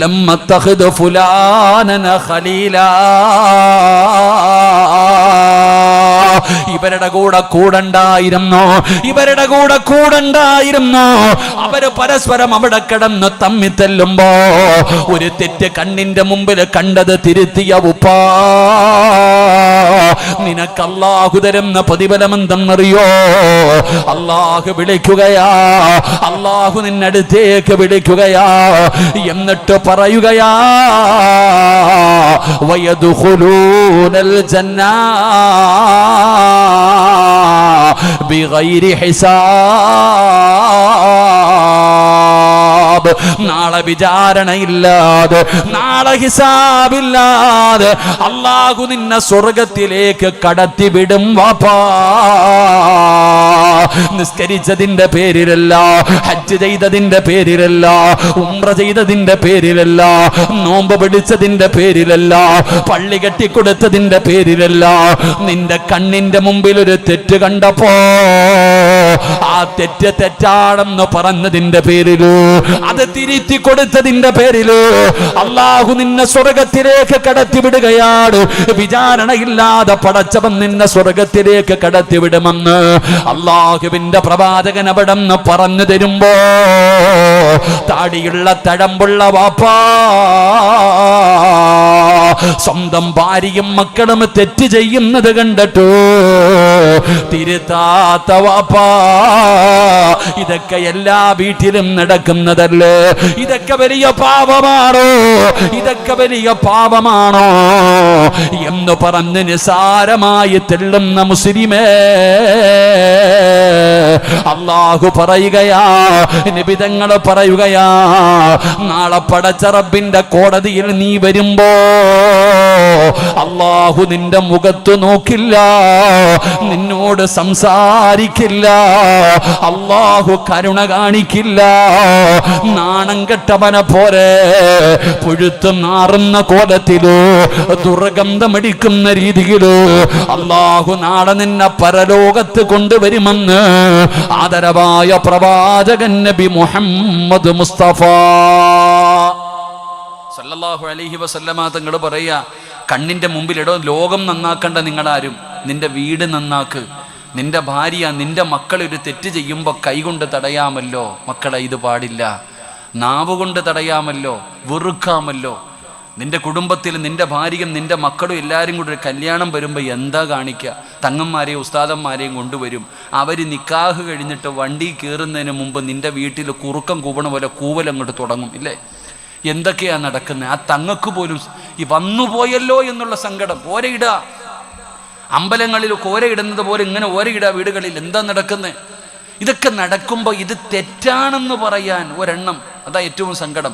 ലം അത്തഖിദ് ഫുലാനന ഖലീലാ. ഇവരുടെ കൂടെ കൂടണ്ടായിരുന്നു, ഇവരുടെ കൂടെ കൂടണ്ടായിരുന്നു. അവര് പരസ്പരം അവിടെ കിടന്ന് തമ്മി തെല്ലുമ്പോ ഒരു തെറ്റ് കണ്ണിന്റെ മുമ്പിൽ കണ്ടത് തിരുത്തിയ ഉപ്പാ, നിനക്ക് അല്ലാഹു തരുന്ന പ്രതിഫലം എന്തെന്നറിയോ? അല്ലാഹു വിളിക്കുകയാ, അല്ലാഹു നിന്നടുത്തേക്ക് വിളിക്കുകയാ, എന്നിട്ട് പറയുകയാ വയദ്ഖുലൂനൽ ജന്നാ ബിഗൈരി ഹിസാബ്. നാളെ വിചാരണയില്ലാതെ, നാളെ ഹിസാബില്ലാതെ അല്ലാഹു നിന്നെ സ്വർഗത്തിലേക്ക് കടത്തിവിടും വാപ്പാ. നിസ്കരിച്ചതിന്റെ പേരിലല്ല, ഹജ്ജ് ചെയ്തതിന്റെ പേരിലല്ല, ഉംറ ചെയ്തതിന്റെ പേരിലല്ല, നോമ്പ് പിടിച്ചതിന്റെ പേരിലല്ല, പള്ളി കെട്ടിക്കൊടുത്തതിന്റെ പേരിലല്ല. നിന്റെ കണ്ണിന്റെ മുമ്പിൽ ഒരു തെറ്റ് കണ്ടപ്പോ ആ തെറ്റ് തെറ്റാണെന്ന് പറഞ്ഞതിന്റെ പേരില്, അത് തിരുത്തി കൊടുത്തതിന്റെ പേരില് അള്ളാഹു നിന്നെ സ്വർഗത്തിലേക്ക് കടത്തിവിടുകയാണ്. വിചാരണയില്ലാതെ പടച്ചവൻ നിന്നെ സ്വർഗത്തിലേക്ക് കടത്തിവിടുമെന്ന് അള്ളാഹുവിന്റെ പ്രവാചകൻ അവിടെ നിന്ന് പറഞ്ഞു തരുമ്പോ താടിയുള്ള തഴമ്പുള്ള വാപ്പാ സ്വന്തം ഭാര്യയും മക്കളും തെറ്റ് ചെയ്യുന്നത് കണ്ടിട്ടു തിരുത്താത്ത വാപ്പാ, ഇതൊക്കെ എല്ലാ വീട്ടിലും നടക്കുന്നതല്ലേ? ഇതൊക്കെ വലിയ പാപമാണോ? ഇതൊക്കെ വലിയ പാപമാണോ എന്ന് പറഞ്ഞ് നിസാരമായി തെള്ളുന്ന മുസ്ലിമേ, അല്ലാഹു പറയുകയാ, നിബിതങ്ങൾ പറയുകയാ, നാളെ പടച്ച റബ്ബിന്റെ കോടതിയിൽ നീ വരുമ്പോ അല്ലാഹു നിന്റെ മുഖത്ത് നോക്കില്ല, നിന്നോട് സംസാരിക്കില്ല, അല്ലാഹു കരുണ കാണിക്കില്ല. നാണം കെട്ടവനെ പോലെ പുഴുത്തു നാറുന്ന കോലത്തിലോ ദുർഗന്ധമടിക്കുന്ന രീതിയിലോ അല്ലാഹു നാളെ നിന്നെ പരലോകത്ത് കൊണ്ടുവരുമെന്ന് ആദരവായ പ്രവാചകൻ നബി മുഹമ്മദ് മുസ്തഫ സല്ലല്ലാഹു അലൈഹി വസല്ലമ തങ്ങൾ പറയാ, കണ്ണിന്റെ മുമ്പിലിടോ ലോകം നന്നാക്കണ്ട നിങ്ങളാരും, നിന്റെ വീട് നന്നാക്ക്. നിന്റെ ഭാര്യ നിന്റെ മക്കൾ ഒരു തെറ്റ് ചെയ്യുമ്പോൾ കൈകൊണ്ട് തടയാമല്ലോ മക്കളെ, ഇത് പാടില്ല. നാവ് കൊണ്ട് തടയാമല്ലോ, വെറുക്കാമല്ലോ. നിന്റെ കുടുംബത്തിൽ നിന്റെ ഭാര്യയും നിന്റെ മക്കളും എല്ലാവരും കൂടി ഒരു കല്യാണം വരുമ്പോൾ എന്താ കാണിക്കുക? തങ്ങന്മാരെയും ഉസ്താദന്മാരെയും കൊണ്ടുവരും. അവർ നിക്കാഹ് കഴിഞ്ഞിട്ട് വണ്ടി കയറുന്നതിന് മുമ്പ് നിന്റെ വീട്ടിൽ കുറുക്കം കൂവണ പോലെ കൂവലങ്ങോട്ട് തുടങ്ങും, ഇല്ലേ? എന്തൊക്കെയാണ് നടക്കുന്നത്? ആ തങ്ങക്ക് പോലും ഈ വന്നുപോയല്ലോ എന്നുള്ള സങ്കടം. ഓരയിട അമ്പലങ്ങളിൽ കോരയിടുന്നത് പോലെ ഇങ്ങനെ ഓരയിട വീടുകളിൽ എന്താ നടക്കുന്നത്? ഇതൊക്കെ നടക്കുമ്പോൾ ഇത് തെറ്റാണെന്ന് പറയാൻ ഒരെണ്ണം, അതാ ഏറ്റവും സങ്കടം.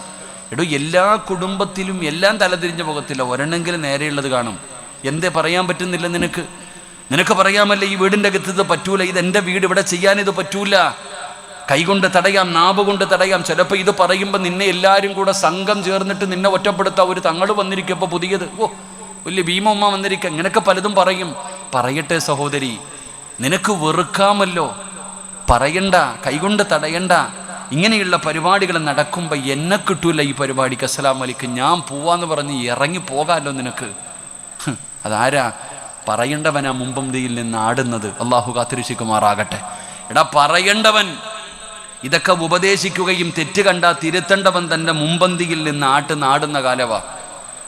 എടോ, എല്ലാ കുടുംബത്തിലും എല്ലാം തലതിരിഞ്ഞ പോകത്തില്ല, ഒരെണ്ണെങ്കിലും നേരെയുള്ളത് കാണും. എന്തേ പറയാൻ പറ്റുന്നില്ല നിനക്ക്? നിനക്ക് പറയാമല്ലേ ഈ വീടിൻ്റെ അകത്ത് ഇത് പറ്റൂല, ഇതെൻ്റെ വീട്, ഇവിടെ ചെയ്യാനിത് പറ്റൂല. കൈകൊണ്ട് തടയാം, നാവ് കൊണ്ട് തടയാം. ചിലപ്പോൾ ഇത് പറയുമ്പോൾ നിന്നെ എല്ലാവരും കൂടെ സംഘം ചേർന്നിട്ട് നിന്നെ ഒറ്റപ്പെടുത്താം. ഒരു തങ്ങൾ വന്നിരിക്കുമ്പോൾ പുതിയത്, ഓ വലിയ ഭീമമ്മ വന്നിരിക്കുക, ഇങ്ങനെയൊക്കെ പലതും പറയും. പറയട്ടെ സഹോദരി, നിനക്ക് വെറുക്കാമല്ലോ, പറയണ്ട, കൈകൊണ്ട് തടയണ്ട. ഇങ്ങനെയുള്ള പരിപാടികൾ നടക്കുമ്പോൾ എന്നെ കിട്ടൂല ഈ പരിപാടിക്ക്, അസ്സലാമു അലൈക്കും, ഞാൻ പോവാന്ന് പറഞ്ഞ് ഇറങ്ങി പോകാമല്ലോ നിനക്ക്. അതാരാ? പറയേണ്ടവനാ മുമ്പന്തിയിൽ നിന്ന് ആടുന്നത്. അള്ളാഹു കാത്തിരക്ഷിക്കുമാറാകട്ടെ. എടാ, പറയേണ്ടവൻ ഇതൊക്കെ ഉപദേശിക്കുകയും തെറ്റ് കണ്ടാ തിരുത്തേണ്ടവൻ തൻ്റെ മുമ്പന്തിയിൽ നിന്ന് ആടുന്ന കാലവാ.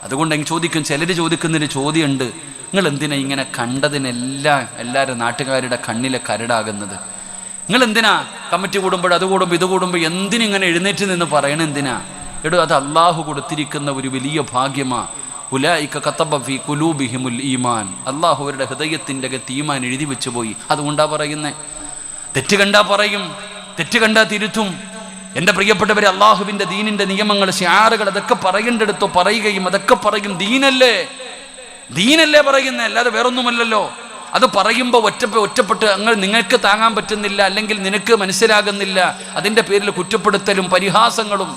അതുകൊണ്ട് എനിക്ക് ചോദിക്കും, ചിലർ ചോദിക്കുന്നൊരു ചോദ്യമുണ്ട്, നിങ്ങൾ എന്തിനാ ഇങ്ങനെ കണ്ടതിനെല്ലാം എല്ലാവരും നാട്ടുകാരുടെ കണ്ണിലെ കരടാകുന്നത്? നിങ്ങൾ എന്തിനാ കമ്മിറ്റി കൂടുമ്പോൾ അത് കൂടുമ്പോൾ ഇത് കൂടുമ്പോൾ എന്തിനിങ്ങനെ എഴുന്നേറ്റ് നിന്ന് പറയണം? എന്തിനാ? എടോ, അത് അള്ളാഹു കൊടുത്തിരിക്കുന്ന ഒരു വലിയ ഭാഗ്യമാ. ഉലൈക കതബ ഫീ ഖുലൂബിഹിമുൽ ഈമാൻ, അള്ളാഹു അവരുടെ ഹൃദയത്തിൻ്റെ അകത്ത് ഈമാൻ എഴുതി വെച്ചു പോയി. അതുകൊണ്ടാ പറയുന്നേ. തെറ്റ് കണ്ടാ പറയും, തെറ്റ് കണ്ടാ തിരുത്തും. എൻ്റെ പ്രിയപ്പെട്ടവരെ, അള്ളാഹുവിൻ്റെ ദീനിൻ്റെ നിയമങ്ങൾ, ശിആറുകൾ, അതൊക്കെ പറയേണ്ടടുത്തോ പറയുകയും അതൊക്കെ പറയും. ദീനല്ലേ പറയുന്നത്, അല്ലാതെ വേറൊന്നുമല്ലല്ലോ. അത് പറയുമ്പോൾ ഒറ്റപ്പെട്ട് നിങ്ങൾക്ക് താങ്ങാൻ പറ്റുന്നില്ല, അല്ലെങ്കിൽ നിനക്ക് മനസ്സിലാകുന്നില്ല, അതിൻ്റെ പേരിൽ കുറ്റപ്പെടുത്തലും പരിഹാസങ്ങളും,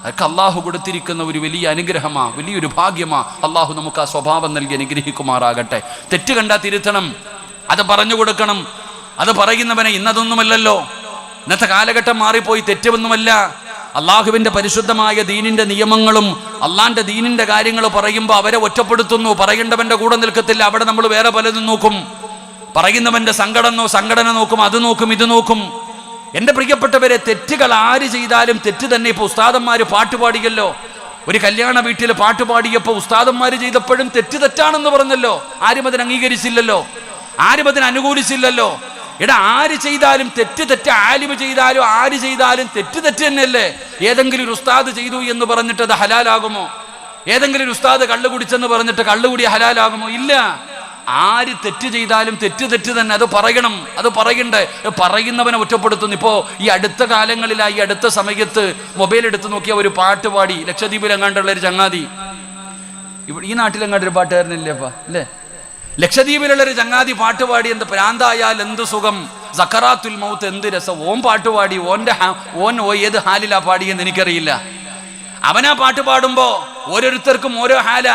അതൊക്കെ അള്ളാഹു കൊടുത്തിരിക്കുന്ന ഒരു വലിയ അനുഗ്രഹമാ, വലിയൊരു ഭാഗ്യമാ. അള്ളാഹു നമുക്ക് ആ സ്വഭാവം നൽകി അനുഗ്രഹിക്കുമാറാകട്ടെ. തെറ്റ് കണ്ടാ തിരുത്തണം, അത് പറഞ്ഞു കൊടുക്കണം. അത് പറയുന്നവനെ ഇന്നതൊന്നുമല്ലല്ലോ, ഇന്നത്തെ കാലഘട്ടം മാറിപ്പോയി, തെറ്റൊന്നുമല്ല. അള്ളാഹുവിൻ്റെ പരിശുദ്ധമായ ദീനിൻ്റെ നിയമങ്ങളും അള്ളാൻ്റെ ദീനിൻ്റെ കാര്യങ്ങൾ പറയുമ്പോൾ അവരെ ഒറ്റപ്പെടുത്തുന്നു. പറയേണ്ടവൻ്റെ കൂടെ നിൽക്കത്തില്ല, അവിടെ നമ്മൾ വേറെ പലതും നോക്കും. പറയുന്നവൻ്റെ സംഘടന നോക്കും, അത് നോക്കും, ഇത് നോക്കും. എൻ്റെ പ്രിയപ്പെട്ടവരെ, തെറ്റുകൾ ആര് ചെയ്താലും തെറ്റ് തന്നെ. ഇപ്പോൾ ഉസ്താദന്മാർ പാട്ടുപാടിയല്ലോ, ഒരു കല്യാണ വീട്ടിൽ പാട്ടുപാടിയപ്പോൾ ഉസ്താദന്മാർ ചെയ്തപ്പോഴും തെറ്റാണെന്ന് പറഞ്ഞല്ലോ. ആരും അതിന് അംഗീകരിച്ചില്ലല്ലോ, ആരും അതിന് അനുകൂലിച്ചില്ലല്ലോ. എടാ, ആര് ചെയ്താലും തെറ്റ്, ആലിമ് ചെയ്താലും ആര് ചെയ്താലും തെറ്റ് തന്നെയല്ലേ? ഏതെങ്കിലും ഒരു ഉസ്താദ് ചെയ്തു എന്ന് പറഞ്ഞിട്ട് അത് ഹലാലാകുമോ? ഏതെങ്കിലും ഒരു ഉസ്താദ് കള്ളു കുടിച്ചെന്ന് പറഞ്ഞിട്ട് കള്ളുകുടി ഹലാലാകുമോ? ഇല്ല. ആര് തെറ്റ് ചെയ്താലും തെറ്റ് തന്നെ, അത് പറയണം, അത് പറയണ്ടേ. പറയുന്നവനെ ഒറ്റപ്പെടുത്തുന്നു. ഇപ്പോൾ ഈ അടുത്ത കാലങ്ങളിലായി, ഈ അടുത്ത സമയത്ത് മൊബൈൽ എടുത്ത് നോക്കിയ ഒരു പാട്ട് പാടി, ലക്ഷദ്വീപിലെങ്ങാണ്ടുള്ള ഒരു ചങ്ങാതി, ഈ നാട്ടിലെങ്ങാണ്ടൊരു പാട്ടുകാരനില്ലേ അല്ലേ? ലക്ഷദ്വീപിലുള്ളൊരു ചങ്ങാതി പാട്ടുപാടി, എന്ത് പ്രാന്തായാൽ എന്ത് സുഖം, സക്കറാത്തുൽ മൗത്ത് എന്ത് രസം. ഓൻ പാട്ടുപാടി, ഓൻ ഏത് ഹാലിലാ പാടിയെന്ന് എനിക്കറിയില്ല. അവനാ പാട്ട് പാടുമ്പോ ഓരോരുത്തർക്കും ഓരോ ഹാല.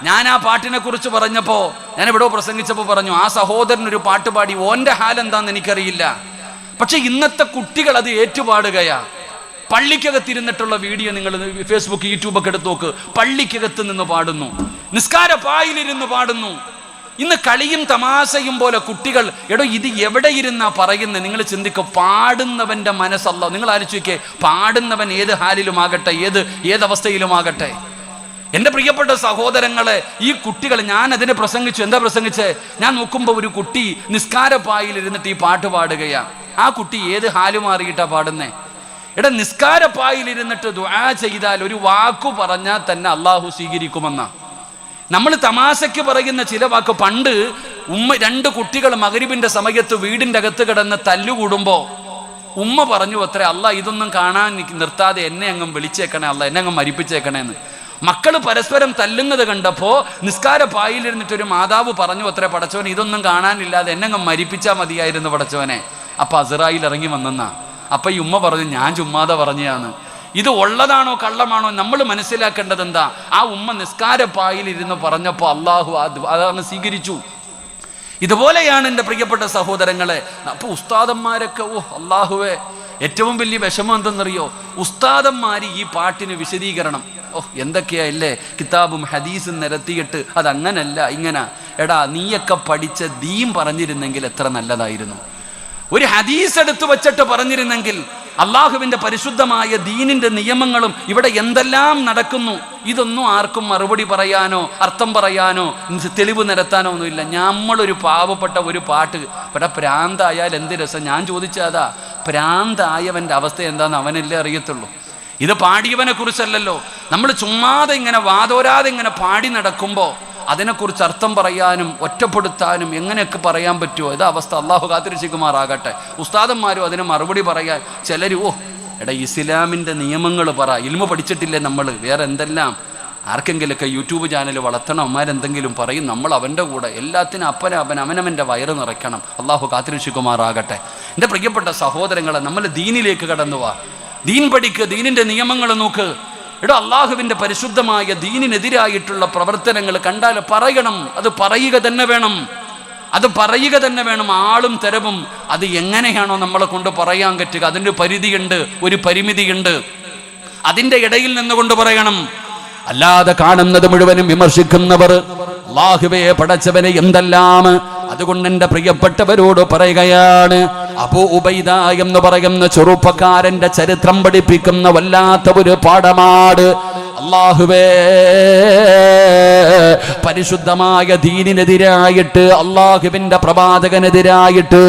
ഞാൻ ആ പാട്ടിനെ കുറിച്ച് പറഞ്ഞപ്പോ, ഞാൻ എവിടെയോ പ്രസംഗിച്ചപ്പോ പറഞ്ഞു, ആ സഹോദരനൊരു പാട്ട് പാടി, ഓന്റെ ഹാൽ എന്താന്ന് എനിക്കറിയില്ല. പക്ഷെ ഇന്നത്തെ കുട്ടികൾ അത് ഏറ്റുപാടുകയാ. പള്ളിക്കകത്തിരുന്നിട്ടുള്ള വീഡിയോ നിങ്ങൾ ഫേസ്ബുക്ക്, യൂട്യൂബൊക്കെ എടുത്ത് നോക്ക്. പള്ളിക്കകത്ത് നിന്ന് പാടുന്നു, നിസ്കാര പായിലിരുന്ന് പാടുന്നു. ഇന്ന് കളിയും തമാശയും പോലെ കുട്ടികൾ. എടോ, ഇത് എവിടെ ഇരുന്നാ പറയുന്നത്? നിങ്ങൾ ചിന്തിക്കുക. പാടുന്നവന്റെ മനസ്സല്ല. നിങ്ങൾ ആലോചിക്കേ, പാടുന്നവൻ ഏത് ഹാലിലുമാകട്ടെ, ഏതവസ്ഥയിലുമാകട്ടെ. എൻ്റെ പ്രിയപ്പെട്ട സഹോദരങ്ങളെ, ഈ കുട്ടികൾ, ഞാൻ അതിനെ പ്രസംഗിച്ചു. എന്താ പ്രസംഗിച്ചേ? ഞാൻ നോക്കുമ്പോൾ ഒരു കുട്ടി നിസ്കാരപ്പായിലിരുന്നിട്ട് ഈ പാട്ട് പാടുകയാ. ആ കുട്ടി ഏത് ഹാല് മാറിയിട്ടാ പാടുന്നേ? എടാ, നിസ്കാരപ്പായിലിരുന്നിട്ട് ദുആ ചെയ്താൽ, ഒരു വാക്കു പറഞ്ഞാൽ തന്നെ അള്ളാഹു സ്വീകരിക്കുമെന്നാ. നമ്മൾ തമാശയ്ക്ക് പറയുന്ന ചില വാക്ക്. പണ്ട് രണ്ട് കുട്ടികൾ മഗ്‌രിബിന്റെ സമയത്ത് വീടിൻ്റെ അകത്ത് കിടന്ന് തല്ലുകൂടുമ്പോൾ ഉമ്മ പറഞ്ഞു അത്രേ, അല്ലാ ഇതൊന്നും കാണാൻ നിർത്താതെ എന്നെ അങ്ങ് വിളിച്ചേക്കണേ, അല്ലാ എന്നെ അങ്ങ് മരിപ്പിച്ചേക്കണേന്ന്. മക്കള് പരസ്പരം തല്ലുന്നത് കണ്ടപ്പോ നിസ്കാര പായിലിരുന്നിട്ട് ഒരു മാതാവ് പറഞ്ഞു അത്രേ, പടച്ചവനെ ഇതൊന്നും കാണാനില്ലാതെ എന്നെ അങ്ങ് മരിപ്പിച്ചാൽ മതിയായിരുന്നു പടച്ചവനെ. അപ്പൊ അസ്റായിൽ ഇറങ്ങി വന്നെന്നാ. അപ്പൊ ഈ ഉമ്മ പറഞ്ഞു, ഞാൻ ചുമ്മാതെ പറഞ്ഞാണ്. ഇത് ഉള്ളതാണോ കള്ളമാണോ നമ്മൾ മനസ്സിലാക്കേണ്ടത് എന്താ? ആ ഉമ്മ നിസ്കാരപ്പായിലിരുന്ന് പറഞ്ഞപ്പോൾ അള്ളാഹു അതാണ് സ്വീകരിച്ചു. ഇതുപോലെയാണ് എൻ്റെ പ്രിയപ്പെട്ട സഹോദരങ്ങളെ. അപ്പൊ ഉസ്താദന്മാരൊക്കെ, അള്ളാഹുവേ, ഏറ്റവും വലിയ വിഷമം എന്തെന്നറിയോ? ഉസ്താദന്മാർ ഈ പാട്ടിന് വിശദീകരണം എന്തൊക്കെയാ അല്ലേ, കിതാബും ഹദീസും നിരത്തിയിട്ട് അതങ്ങനല്ല ഇങ്ങനെ. എടാ, നീയൊക്കെ പഠിച്ച ദീൻ പറഞ്ഞിരുന്നെങ്കിൽ എത്ര നല്ലതായിരുന്നു. ഒരു ഹദീസ് എടുത്തു വച്ചിട്ട് പറഞ്ഞിരുന്നെങ്കിൽ, അള്ളാഹുവിൻ്റെ പരിശുദ്ധമായ ദീനിൻ്റെ നിയമങ്ങളും ഇവിടെ എന്തെല്ലാം നടക്കുന്നു, ഇതൊന്നും ആർക്കും മറുപടി പറയാനോ അർത്ഥം പറയാനോ തെളിവ് നിരത്താനോ ഒന്നുമില്ല. നമ്മളൊരു പാവപ്പെട്ട ഒരു പാട്ട്, ഇവിടെ പ്രാന്തായാൽ എന്ത് രസം. ഞാൻ ചോദിച്ചതാ, പ്രാന്തായവൻ്റെ അവസ്ഥ എന്താണെന്ന് അവനല്ലേ അറിയത്തുള്ളൂ. ഇത് പാടിയവനെ കുറിച്ചല്ലല്ലോ. നമ്മൾ ചുമ്മാതെ ഇങ്ങനെ വാതോരാതെ ഇങ്ങനെ പാടി നടക്കുമ്പോൾ അതിനെക്കുറിച്ച് അർത്ഥം പറയാനും ഒറ്റപ്പെടുത്താനും എങ്ങനെയൊക്കെ പറയാൻ പറ്റുമോ? ഇത് അവസ്ഥ. അള്ളാഹു കാത്തിരക്ഷിക്കുമാറാകട്ടെ. ഉസ്താദന്മാരും അതിന് മറുപടി പറയാൻ ചിലർ, എടാ ഇസ്ലാമിൻ്റെ നിയമങ്ങൾ പറ, ഇൽമു പഠിച്ചിട്ടില്ലേ നമ്മൾ, വേറെ എന്തെല്ലാം. ആർക്കെങ്കിലൊക്കെ യൂട്യൂബ് ചാനൽ വളർത്തണം, അവന്മാരെന്തെങ്കിലും പറയും, നമ്മൾ അവൻ്റെ കൂടെ. എല്ലാത്തിനും അവനവൻ്റെ വയറ് നിറയ്ക്കണം. അള്ളാഹു കാത്തിരക്ഷിക്കുമാറാകട്ടെ. എൻ്റെ പ്രിയപ്പെട്ട സഹോദരങ്ങളെ, നമ്മൾ ദീനിലേക്ക് കടന്നു വാ. ദീൻ പഠിക്ക്, ദീനിൻ്റെ നിയമങ്ങൾ നോക്ക്. എടോ, അള്ളാഹുവിൻ്റെ പരിശുദ്ധമായ ദീനിനെതിരായിട്ടുള്ള പ്രവർത്തനങ്ങൾ കണ്ടാൽ പറയണം. അത് പറയുക തന്നെ വേണം. ആളും തരവും അത് എങ്ങനെയാണോ നമ്മളെ കൊണ്ട് പറയാൻ പറ്റുക, അതിൻ്റെ പരിധിയുണ്ട്, ഒരു പരിമിതിയുണ്ട്. അതിൻ്റെ ഇടയിൽ നിന്നുകൊണ്ട് പറയണം. അല്ലാതെ കാണുന്നത് മുഴുവനും വിമർശിക്കുന്നവർ, അല്ലാഹുവേ പടച്ചവനെ എന്തെല്ലാം. അതുകൊണ്ട് എൻ്റെ പ്രിയപ്പെട്ടവരോട് പറയുകയാണ്, അബൂ ഉബൈദ എന്ന് പറയുന്ന ചെറുപ്പക്കാരന്റെ ചരിത്രം പഠിപ്പിക്കുന്ന വല്ലാത്ത ഒരു പാഠമാണ്. അല്ലാഹുവേ, പരിശുദ്ധമായ ദീനിനെതിരായിട്ട്, അള്ളാഹുവിന്റെ പ്രവാചകനെതിരായിട്ട്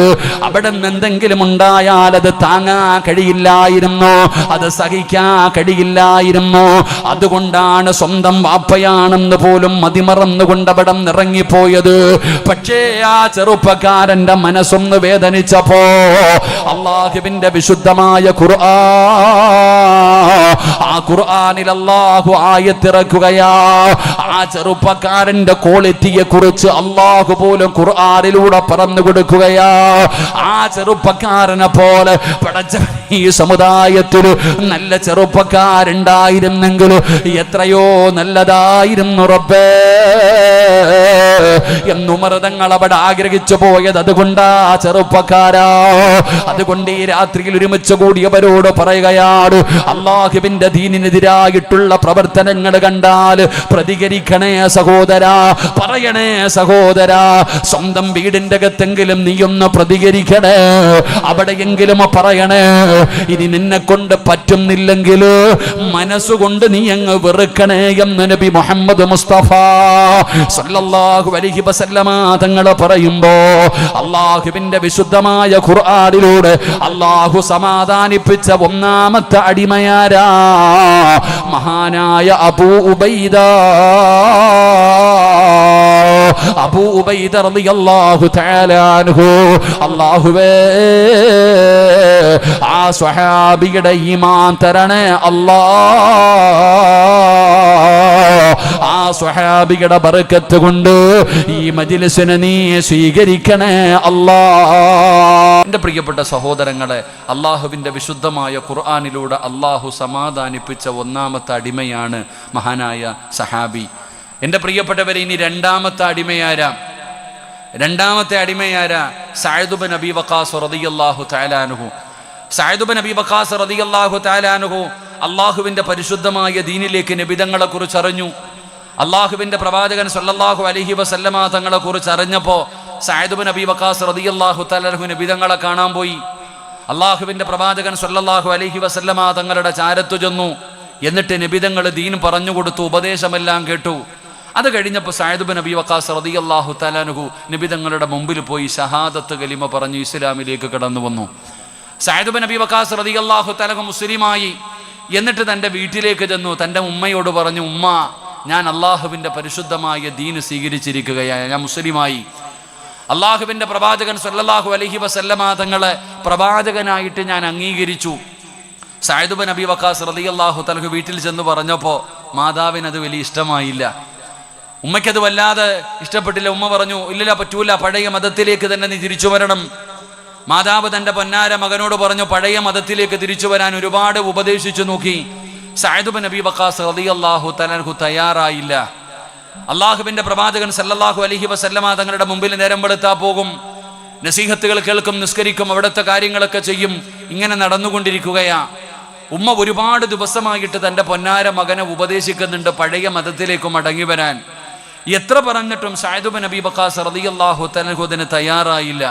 അവിടെ നിന്ന് എന്തെങ്കിലും ഉണ്ടായാൽ അത് താങ്ങാൻ കഴിയില്ലായിരുന്നു, അത് സഹിക്കാൻ കഴിയില്ലായിരുന്നു. അതുകൊണ്ടാണ് സ്വന്തം വാപ്പയാണെന്ന് പോലും മതിമറന്നുകൊണ്ട് അവിടെ ഇറങ്ങിപ്പോയത്. പക്ഷേ ആ ചെറുപ്പക്കാരന്റെ മനസ്സൊന്ന് വേദനിച്ചപ്പോ അള്ളാഹുവിന്റെ വിശുദ്ധമായ ഖുർആനിൽ അല്ലാഹു ആയത്തിറക്കുകയാ. ആ ചെറുപ്പക്കാരന്റെ ക്വാളിറ്റിയെ കുറിച്ച് അല്ലാഹു പോലും ഖുർആനിലൂടെ പറഞ്ഞു കൊടുക്കുകയാ. ആ ചെറുപ്പക്കാരനെ പോലെ ഈ സമുദായത്തിൽ നല്ല ചെറുപ്പക്കാരുണ്ടായിരുന്നെങ്കിൽ എത്രയോ നല്ലതായിരുന്നു റബ്ബേ എന്നുമർ തങ്ങൾ അവിടെ ആഗ്രഹിച്ചു പോയത്. അതുകൊണ്ടാ ചെറുപ്പക്കാരാ, അതുകൊണ്ട് ഈ രാത്രിയിൽ ഒരുമിച്ച് കൂടിയവരോട് പറയുകയാണ്, അള്ളാഹുവിന്റെ ദീനിനെതിരായിട്ടുള്ള പ്രവർത്തനങ്ങൾ കണ്ടാൽ പ്രതികരിക്കണേ സഹോദരാ, പറയണേ സഹോദരാ. സ്വന്തം വീടിന്റെ അകത്തെങ്കിലും നീയൊന്ന് പ്രതികരിക്കണേ, അവിടെയെങ്കിലും പറയണേ. ഇനി നിന്നെ കൊണ്ട് പറ്റുന്നില്ലെങ്കിൽ മനസ്സുകൊണ്ട് നീ അങ്ങ് വെറുക്കണേ എന്ന് നബി മുഹമ്മദ് മുസ്തഫ സല്ലല്ലാഹു അലൈഹി വസല്ലമ തങ്ങൾ പറയുമ്പോ അള്ളാഹുവിന്റെ വിശുദ്ധമായ ഖുർആനിലൂടെ അള്ളാഹു സമാധാനിപ്പിച്ച ഒന്നാമത്തെ അടിമയാരാ? മഹാനായ അബൂ ഉബൈദ റളിയല്ലാഹു തആല അൻഹു. അല്ലാഹുവേ, ആ സ്വഹാബിയുടെ ഈമാൻ തരണേ അല്ലാഹ്. ആ സ്വഹാബിയുടെ ബർക്കത്ത് കൊണ്ട് ഈ മജ്ലിസിനെ നീ സ്വീകരിക്കണേ അല്ലാഹ്. എൻ്റെ പ്രിയപ്പെട്ട സഹോദരങ്ങളെ, അള്ളാഹുവിൻ്റെ വിശുദ്ധമായ ഖുർആനിലൂടെ അള്ളാഹു സമാധാനിപ്പിച്ച ഒന്നാമത്തെ അടിമയാണ് മഹാനായ സഹാബി. എൻ്റെ പ്രിയപ്പെട്ടവരെ, ഇനി രണ്ടാമത്തെ അടിമയാരാ? സഅദ് ബിൻ അബീ വഖാസ് റളിയല്ലാഹു തആല അൻഹു. സഅദ് ബിൻ അബീ വഖാസ് റളിയല്ലാഹു തആല അൻഹു അള്ളാഹുവിൻ്റെ പരിശുദ്ധമായ ദീനിലേക്ക് നബിതങ്ങളെ കുറിച്ച് അറിഞ്ഞു. അള്ളാഹുവിൻ്റെ പ്രവാചകൻ സല്ലല്ലാഹു അലൈഹി വസല്ലമ തങ്ങളെ കുറിച്ച് അറിഞ്ഞപ്പോൾ സഅദ് ബിൻ അബീ വഖാസ് റളിയല്ലാഹു തആല അൻഹു നബിതങ്ങളെ കാണാൻ പോയി. അള്ളാഹുവിൻ്റെ പ്രവാചകൻ സല്ലല്ലാഹു അലൈഹി വസല്ലമ തങ്ങളുടെ ചാരത്തു ചെന്നു. എന്നിട്ട് നബിതങ്ങൾ ദീൻ പറഞ്ഞു കൊടുത്തു, ഉപദേശമെല്ലാം കേട്ടു. അത് കഴിഞ്ഞപ്പോൾ സഅദ് ബിൻ അബീ വഖാസ് റളിയല്ലാഹു തആല അൻഹു നബിതങ്ങളുടെ മുമ്പിൽ പോയി ഷഹാദത്ത് കലിമ പറഞ്ഞു ഇസ്ലാമിലേക്ക് കടന്നു വന്നു. സഅദ് ബിൻ അബീ വഖാസ് റളിയല്ലാഹു തആല അൻഹു മുസ്ലിമായി. എന്നിട്ട് തൻ്റെ വീട്ടിലേക്ക് ചെന്നു. തൻ്റെ ഉമ്മയോട് പറഞ്ഞു, ഉമ്മ, ഞാൻ അള്ളാഹുവിൻ്റെ പരിശുദ്ധമായ ദീന് സ്വീകരിച്ചിരിക്കുകയാണ്, ഞാൻ മുസ്ലിമായി. അള്ളാഹുവിൻ്റെ പ്രവാചകൻ സല്ലല്ലാഹു അലൈഹി വസല്ലമ തങ്ങളെ പ്രവാചകനായിട്ട് ഞാൻ അംഗീകരിച്ചു. സഅദ് ബിൻ അബീ വഖാസ് റളിയല്ലാഹു തആല വീട്ടിൽ ചെന്ന് പറഞ്ഞപ്പോൾ മാതാവിന് അത് വലിയ ഇഷ്ടമായില്ല. ഉമ്മയ്ക്കത് വല്ലാതെ ഇഷ്ടപ്പെട്ടില്ല. ഉമ്മ പറഞ്ഞു, ഇല്ല, പറ്റൂല, പഴയ മതത്തിലേക്ക് തന്നെ നീ തിരിച്ചു വരണം. മാതാവ് തൻ്റെ പൊന്നാര മകനോട് പറഞ്ഞു, പഴയ മതത്തിലേക്ക് തിരിച്ചു വരാൻ ഒരുപാട് ഉപദേശിച്ചു നോക്കി. സഅദ് ബിൻ അബീ വഖാസ് റളിയല്ലാഹു തആല അൻഹു തയ്യാറായില്ല. അള്ളാഹുവിൻ്റെ പ്രവാചകൻ സല്ലല്ലാഹു അലൈഹി വസല്ലമ തങ്ങളുടെ മുമ്പിൽ നേരം വെളുത്താ പോകും, നസീഹത്തുകൾ കേൾക്കും, നിസ്കരിക്കും, അവിടുത്തെ കാര്യങ്ങളൊക്കെ ചെയ്യും. ഇങ്ങനെ നടന്നുകൊണ്ടിരിക്കുകയാ. ഉമ്മ ഒരുപാട് ദിവസമായിട്ട് തൻ്റെ പൊന്നാര മകനെ ഉപദേശിക്കുന്നുണ്ട് പഴയ മതത്തിലേക്ക് മടങ്ങി വരാൻ. എത്ര പറഞ്ഞിട്ടും സഅദ് ബിൻ അബീ വഖാസ് റളിയല്ലാഹു തആല അൻഹു അതിന് തയ്യാറായില്ല.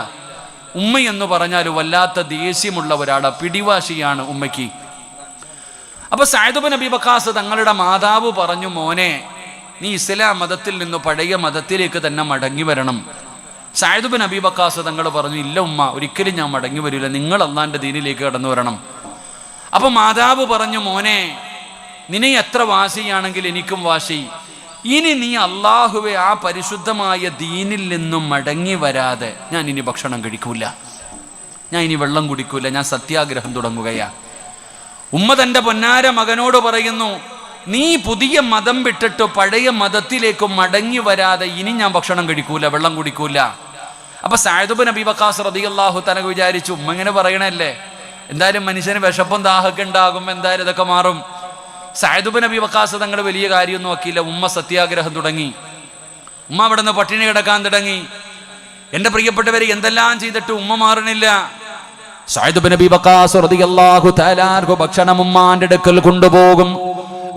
ഉമ്മ എന്ന് പറഞ്ഞാൽ വല്ലാത്ത ദേഷ്യമുള്ള ഒരാളാണ്, പിടിവാശിയാണ് ഉമ്മയ്ക്ക്. അപ്പൊ സഅദ് ബിൻ അബീ വഖാസ് തങ്ങളുടെ മാതാവ് പറഞ്ഞു, മോനെ, നീ ഇസ്ലാം മതത്തിൽ നിന്ന് പഴയ മതത്തിലേക്ക് തന്നെ മടങ്ങി വരണം. സഅദ് ബിൻ അബീ വഖാസ് തങ്ങൾ പറഞ്ഞു, ഇല്ല ഉമ്മ, ഒരിക്കലും ഞാൻ മടങ്ങി വരില്ല, നിങ്ങൾ അള്ളാന്റെ ദീനിലേക്ക് കടന്നു വരണം. അപ്പൊ മാതാവ് പറഞ്ഞു, മോനെ, നിന്നെ എത്ര വാശിയാണെങ്കിൽ എനിക്കും വാശി. ഇനി നീ അള്ളാഹുവെ ആ പരിശുദ്ധമായ ദീനിൽ നിന്നും മടങ്ങി വരാതെ ഞാൻ ഇനി ഭക്ഷണം കഴിക്കൂല, ഞാൻ ഇനി വെള്ളം കുടിക്കൂല, ഞാൻ സത്യാഗ്രഹം തുടങ്ങുകയാ. ഉമ്മ തൻ്റെ പൊന്നാര മകനോട് പറയുന്നു, നീ പുതിയ മതം വിട്ടിട്ട് പഴയ മതത്തിലേക്ക് മടങ്ങി വരാതെ ഇനി ഞാൻ ഭക്ഷണം കഴിക്കൂല, വെള്ളം കുടിക്കൂല. അപ്പൊ സഅദ് ബിൻ അബീ വഖാസ് റളിയല്ലാഹു തആല വിചാരിച്ചു, ഉമ്മ ഇങ്ങനെ പറയണല്ലേ, എന്തായാലും മനുഷ്യന് വിശപ്പും ദാഹമൊക്കെ ഉണ്ടാകും, എന്തായാലും ഇതൊക്കെ മാറും. സഅദ് ബിൻ അബീ വഖാസ് തങ്ങളുടെ വലിയ കാര്യമൊന്നും ആക്കിയില്ല. ഉമ്മ സത്യാഗ്രഹം തുടങ്ങി. ഉമ്മ അവിടെ നിന്ന് പട്ടിണി കിടക്കാൻ തുടങ്ങി. എൻ്റെ പ്രിയപ്പെട്ടവരെ, എന്തെല്ലാം ചെയ്തിട്ട് ഉമ്മ മാറണില്ല. സഅദ് ബിൻ അബീ വഖാസ് റളിയല്ലാഹു തആല അൻഹു ഭക്ഷണം ഉമ്മാന്റെ അടുക്കൽ കൊണ്ടുപോകും.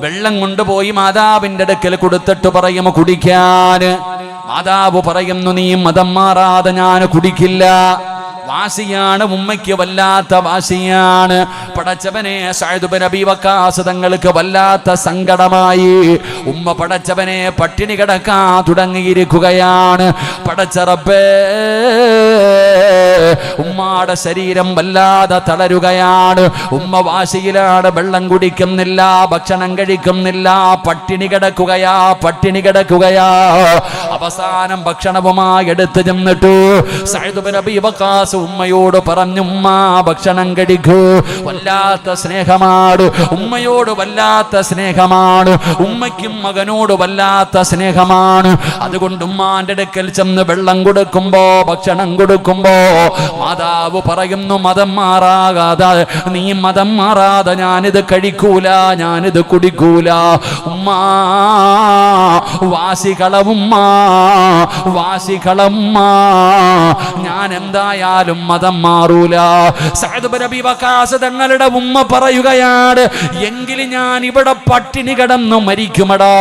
വെള്ളം കൊണ്ടുപോയി മാതാവിന്റെ അടുക്കൽ കൊടുത്തിട്ട് പറയും കുടിക്കാൻ. മാതാവ് പറയുന്നു, നീ മതം മാറാതെ ഞാൻ കുടിക്കില്ല. വാശിയാണ് ഉമ്മയ്ക്ക്, വല്ലാത്ത വാശിയാണ്. പടച്ചവനെ, സഅദ് ബിൻ അബീ വഖാസ് തങ്ങൾക്ക് വല്ലാത്ത സങ്കടമായി. ഉമ്മ പടച്ചവനെ പട്ടിണി കിടക്കാൻ തുടങ്ങിയിരിക്കുകയാണ്. പടച്ച റബ്ബേ, ഉമ്മാടെ ശരീരം വല്ലാതെ തളരുകയാണ്. ഉമ്മ വാശിയിലാണ്, വെള്ളം കുടിക്കുന്നില്ല, ഭക്ഷണം കഴിക്കുന്നില്ല, പട്ടിണി കിടക്കുകയാ. അവസാനം ഭക്ഷണവുമായി എടുത്തു ചെന്നിട്ടു സഅദ് ബിൻ അബീ വഖാസ് ഉമ്മയോട് പറഞ്ഞു, ഉമ്മ ഭക്ഷണം കഴിക്കൂ. വല്ലാത്ത സ്നേഹമാണ് ഉമ്മയോട്, വല്ലാത്ത സ്നേഹമാണ് ഉമ്മയ്ക്കും മകനോട്, വല്ലാത്ത സ്നേഹമാണ്. അതുകൊണ്ട് ഉമ്മാന്റെ അടുക്കൽ ചെന്ന് വെള്ളം കൊടുക്കുമ്പോ, ഭക്ഷണം കൊടുക്കുമ്പോ മാതാവ് പറയുന്നു, മതം മാറാകാതെ, നീ മതം മാറാതെ ഞാനിത് കഴിക്കൂല, ഞാനിത് കുടിക്കൂല. ഉമ്മ വാശികളമ്മ, ഞാൻ എന്തായാലും മതം മാറൂല. സഅദ് ബിൻ അബീ വഖാസ് തങ്ങളുടെ ഉമ്മ പറയുകയാണ്, എങ്കിലും ഞാൻ ഇവിടെ പട്ടിണി കിടന്നു മരിക്കുമടാ,